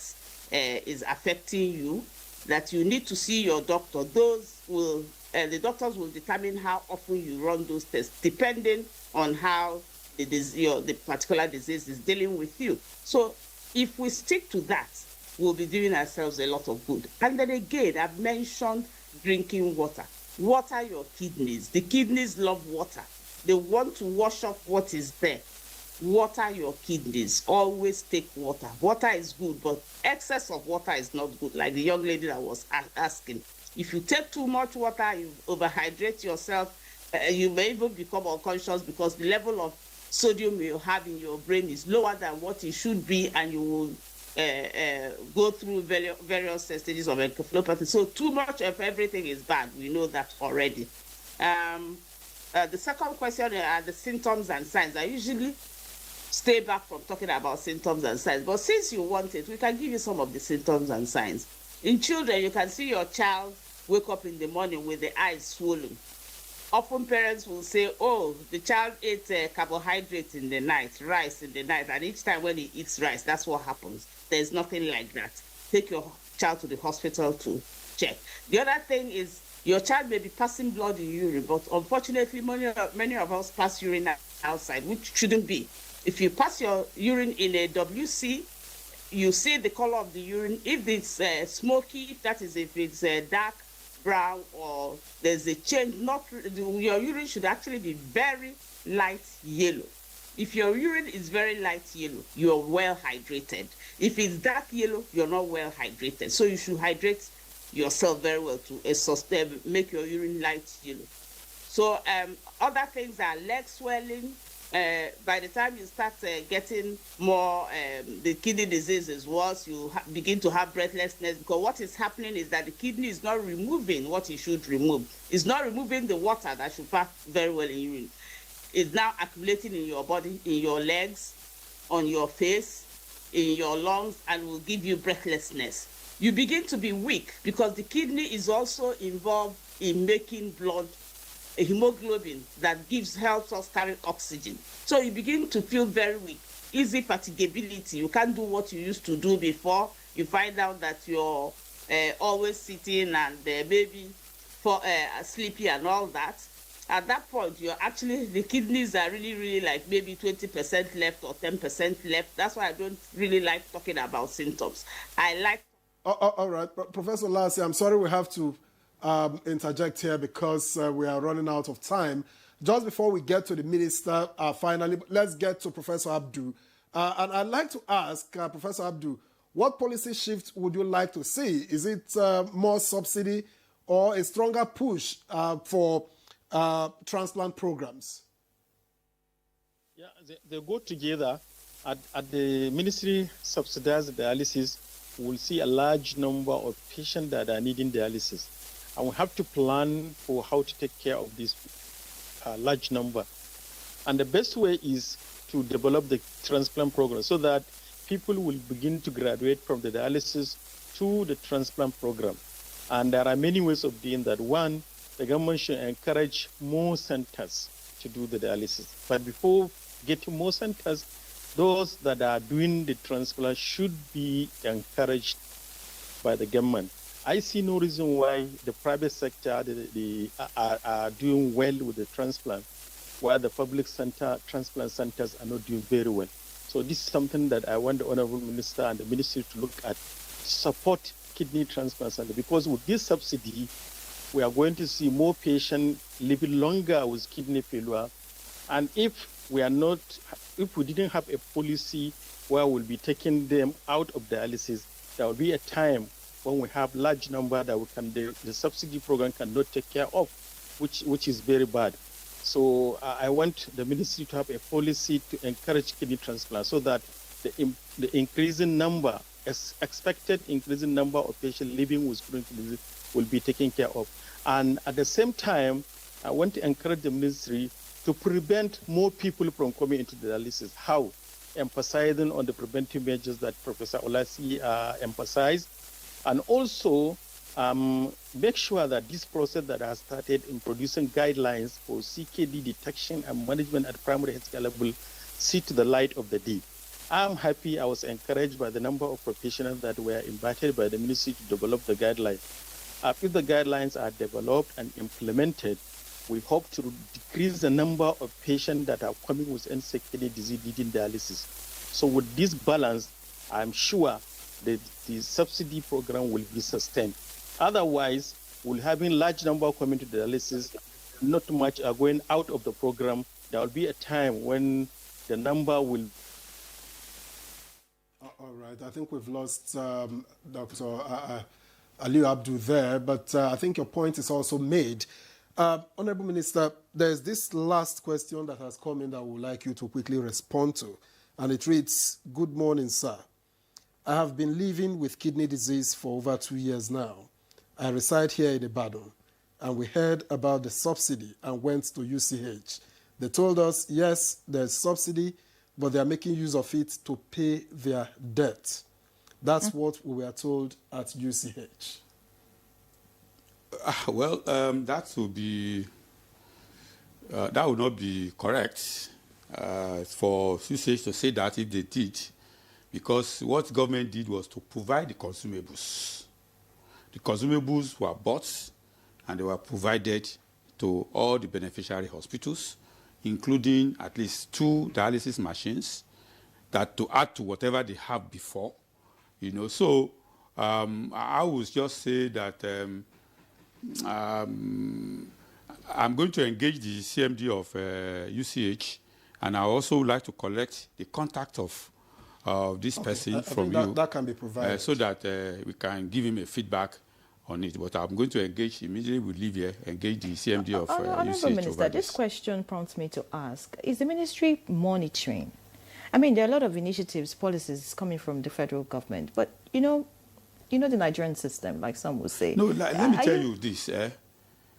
is affecting you, that you need to see your doctor. The doctors will determine how often you run those tests, depending on how the particular disease is dealing with you. So if we stick to that, we'll be doing ourselves a lot of good. And then again, I've mentioned drinking water. Water your kidneys. The kidneys love water. They want to wash off what is there. Water your kidneys. Always take water. Water is good, but excess of water is not good, like the young lady that was asking. If you take too much water, you overhydrate yourself, you may even become unconscious because the level of sodium you have in your brain is lower than what it should be, and you will go through various stages of encephalopathy. So too much of everything is bad. We know that already. The second question are the symptoms and signs. I usually stay back from talking about symptoms and signs, but since you want it, we can give you some of the symptoms and signs. In children, you can see your child wake up in the morning with the eyes swollen. Often parents will say, oh, the child ate carbohydrates in the night, rice in the night, and each time when he eats rice, that's what happens. There's nothing like that. Take your child to the hospital to check. The other thing is your child may be passing blood in urine, but unfortunately, many of us pass urine outside, which shouldn't be. If you pass your urine in a WC, you see the color of the urine. If it's smoky, that is if it's dark brown or there's a change, your urine should actually be very light yellow. If your urine is very light yellow, you're well hydrated. If it's dark yellow, you're not well hydrated. So you should hydrate yourself very well to make your urine light yellow. So other things are leg swelling. By the time you start getting more, the kidney disease is worse, you begin to have breathlessness, because what is happening is that the kidney is not removing what it should remove. It's not removing the water that should pass very well in urine. It's now accumulating in your body, in your legs, on your face, in your lungs, and will give you breathlessness. You begin to be weak because the kidney is also involved in making blood, a hemoglobin that helps us carry oxygen. So you begin to feel very weak, easy fatigability. You can't do what you used to do before. You find out that you're always sitting and maybe sleepy and all that. At that point, the kidneys are really like maybe 20% left or 10% left. That's why I don't really like talking about symptoms. I like... All right, Professor Lassie, I'm sorry we have to interject here because we are running out of time. Just before we get to the minister, finally, let's get to Professor Abdu. And I'd like to ask Professor Abdu, what policy shift would you like to see? Is it more subsidy or a stronger push for transplant programs? Yeah, they go together. At the ministry subsidized dialysis, we'll see a large number of patients that are needing dialysis. And we have to plan for how to take care of this large number. And the best way is to develop the transplant program so that people will begin to graduate from the dialysis to the transplant program. And there are many ways of doing that. One, the government should encourage more centers to do the dialysis. But before getting more centers, those that are doing the transplant should be encouraged by the government. I see no reason why the private sector are doing well with the transplant, while the public transplant centers are not doing very well. So this is something that I want the Honorable Minister and the Ministry to look at, support kidney transplant center, because with this subsidy, we are going to see more patients living longer with kidney failure. And if we didn't have a policy where we'll be taking them out of dialysis, there will be a time when we have large number that the subsidy program cannot take care of, which is very bad. So I want the ministry to have a policy to encourage kidney transplant so that the increasing number, expected increasing number of patients living with chronic disease will be taken care of. And at the same time, I want to encourage the ministry to prevent more people from coming into dialysis. How? Emphasizing on the preventive measures that Professor Olasi emphasized, and also make sure that this process that has started in producing guidelines for CKD detection and management at primary healthcare level see to the light of the day. I'm happy I was encouraged by the number of professionals that were invited by the ministry to develop the guidelines. If the guidelines are developed and implemented, we hope to decrease the number of patients that are coming with end-stage kidney disease needing dialysis. So with this balance, I'm sure that the subsidy program will be sustained. Otherwise, we'll having large number coming to dialysis, not much are going out of the program. There will be a time when the number will... All right, I think we've lost Dr. Aliu Abdu there, but I think your point is also made. Honorable Minister, there's this last question that has come in that I would like you to quickly respond to, and it reads, "Good morning, sir. I have been living with kidney disease for over 2 years now. I reside here in Ibadan, and we heard about the subsidy and went to UCH. They told us, yes, there's subsidy, but they are making use of it to pay their debt. That's what we were told at UCH. Well, that would not be correct for UCH to say that if they did, because what government did was to provide the consumables. The consumables were bought and they were provided to all the beneficiary hospitals, including at least 2 dialysis machines, that to add to whatever they have before. You know, so I would just say that I'm going to engage the CMD of UCH, and I also would like to collect the contact of this person from you. That can be provided. So that we can give him a feedback on it. But I'm going to engage immediately. We leave here, engage the CMD of Honourable UCH. Minister, this question prompts me to ask, is the ministry monitoring? I mean, there are a lot of initiatives, policies coming from the federal government, but you know the Nigerian system, like some would say. No, let me tell you this.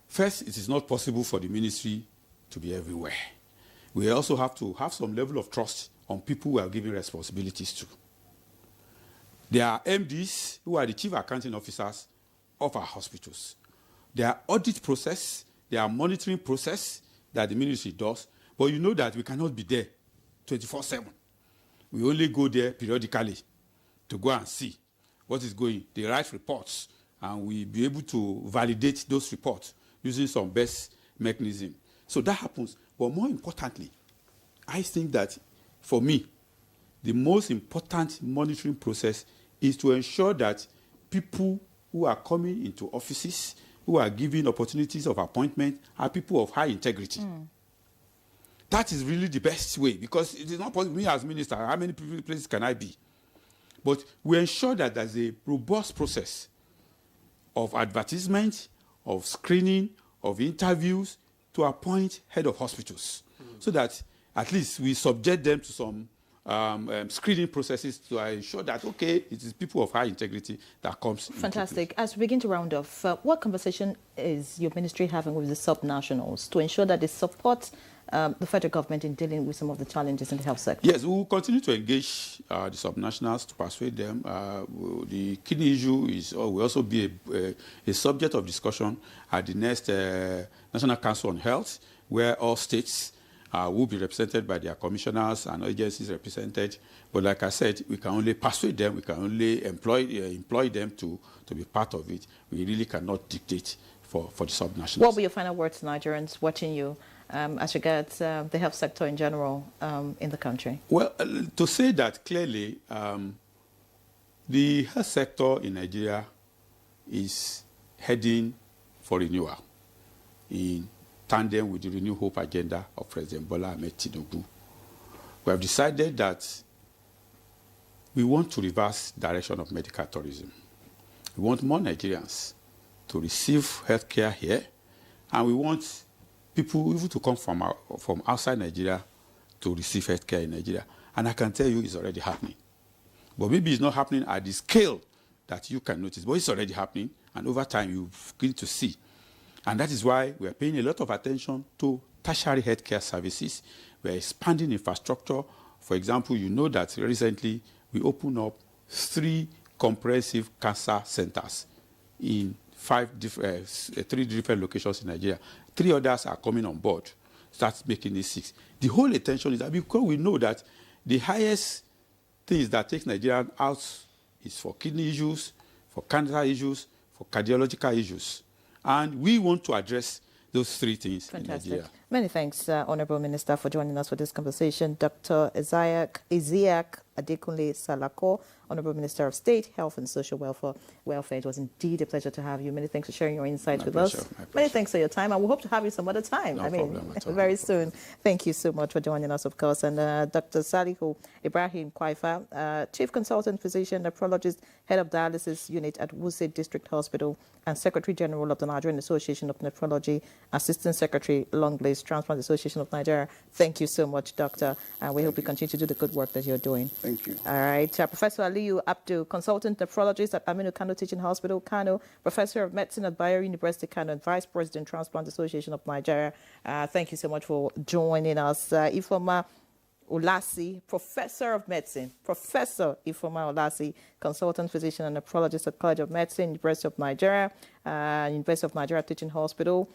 First, it is not possible for the ministry to be everywhere. We also have to have some level of trust on people who are giving responsibilities to. There are MDs who are the chief accounting officers of our hospitals. There are audit process, there are monitoring process that the ministry does, but you know that we cannot be there 24/7. We only go there periodically to go and see what is going. They write reports, and we be able to validate those reports using some best mechanism. So that happens. But more importantly, I think that for me, the most important monitoring process is to ensure that people who are coming into offices, who are given opportunities of appointment, are people of high integrity. That is really the best way, because it is not possible. Me as minister, how many places can I be? But we ensure that there's a robust process of advertisement, of screening, of interviews to appoint head of hospitals, so that at least we subject them to some screening processes to ensure that, okay, it is people of high integrity that comes. Fantastic. As we begin to round off, what conversation is your ministry having with the sub-nationals to ensure that they support the federal government in dealing with some of the challenges in the health sector? Yes, we will continue to engage the sub-nationals to persuade them. The kidney issue will also be a subject of discussion at the next National Council on Health, where all states will be represented by their commissioners and agencies represented. But like I said, we can only persuade them, we can only employ them to be part of it. We really cannot dictate for the sub-nationals. What will be your final words to Nigerians watching you as regards the health sector in general in the country? Well, to say that clearly, the health sector in Nigeria is heading for renewal in tandem with the Renew Hope agenda of President Bola Ahmed Tinubu. We have decided that we want to reverse direction of medical tourism. We want more Nigerians to receive healthcare here, and we want people even to come from outside Nigeria to receive healthcare in Nigeria. And I can tell you it's already happening. But maybe it's not happening at the scale that you can notice, but it's already happening, and over time you begin to see. And that is why we are paying a lot of attention to tertiary healthcare services. We are expanding infrastructure. For example, you know that recently we opened up 3 comprehensive cancer centers in 3 different locations in Nigeria. 3 others are coming on board. Start making it 6. The whole intention is that because we know that the highest things that take Nigerians out is for kidney issues, for cancer issues, for cardiological issues. And we want to address those 3 things. Fantastic. In Nigeria. Many thanks, Honourable Minister, for joining us for this conversation. Dr. Isiaq Adekunle Salako, Honourable Minister of State, Health and Social Welfare. It was indeed a pleasure to have you. Many thanks for sharing your insights with us. Many thanks for your time, and we hope to have you some other time. Very soon. Thank you so much for joining us, of course. And Dr. Salihu Ibrahim Kwaifa, Chief Consultant Physician, Nephrologist, Head of Dialysis Unit at Wuse District Hospital, and Secretary General of the Nigerian Association of Nephrology, Assistant Secretary, long list. Dialysis Transplant Association of Nigeria. Thank you so much, Doctor, and we hope you continue to do the good work that you're doing. Thank you. All right. Professor Aliyu Abdul, Consultant Nephrologist at Aminu Kano Teaching Hospital, Kano, Professor of Medicine at Bayero University, Kano, and Vice President, Transplant Association of Nigeria. Thank you so much for joining us. Ifoma Olasi, Professor of Medicine, Professor Ifoma Olasi, Consultant Physician and Nephrologist at College of Medicine, University of Nigeria, University of Nigeria Teaching Hospital,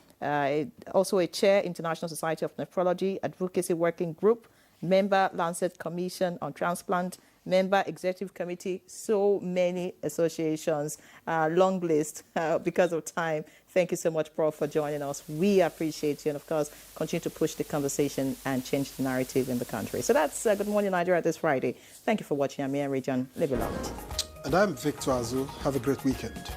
also a Chair, International Society of Nephrology, Advocacy Working Group, Member, Lancet Commission on Transplant, Member, Executive Committee, so many associations, long list because of time. Thank you so much, Prof, for joining us. We appreciate you, and of course, continue to push the conversation and change the narrative in the country. So that's Good Morning Nigeria this Friday. Thank you for watching. I'm Mia Region. Live it out. And I'm Victor Azu. Have a great weekend.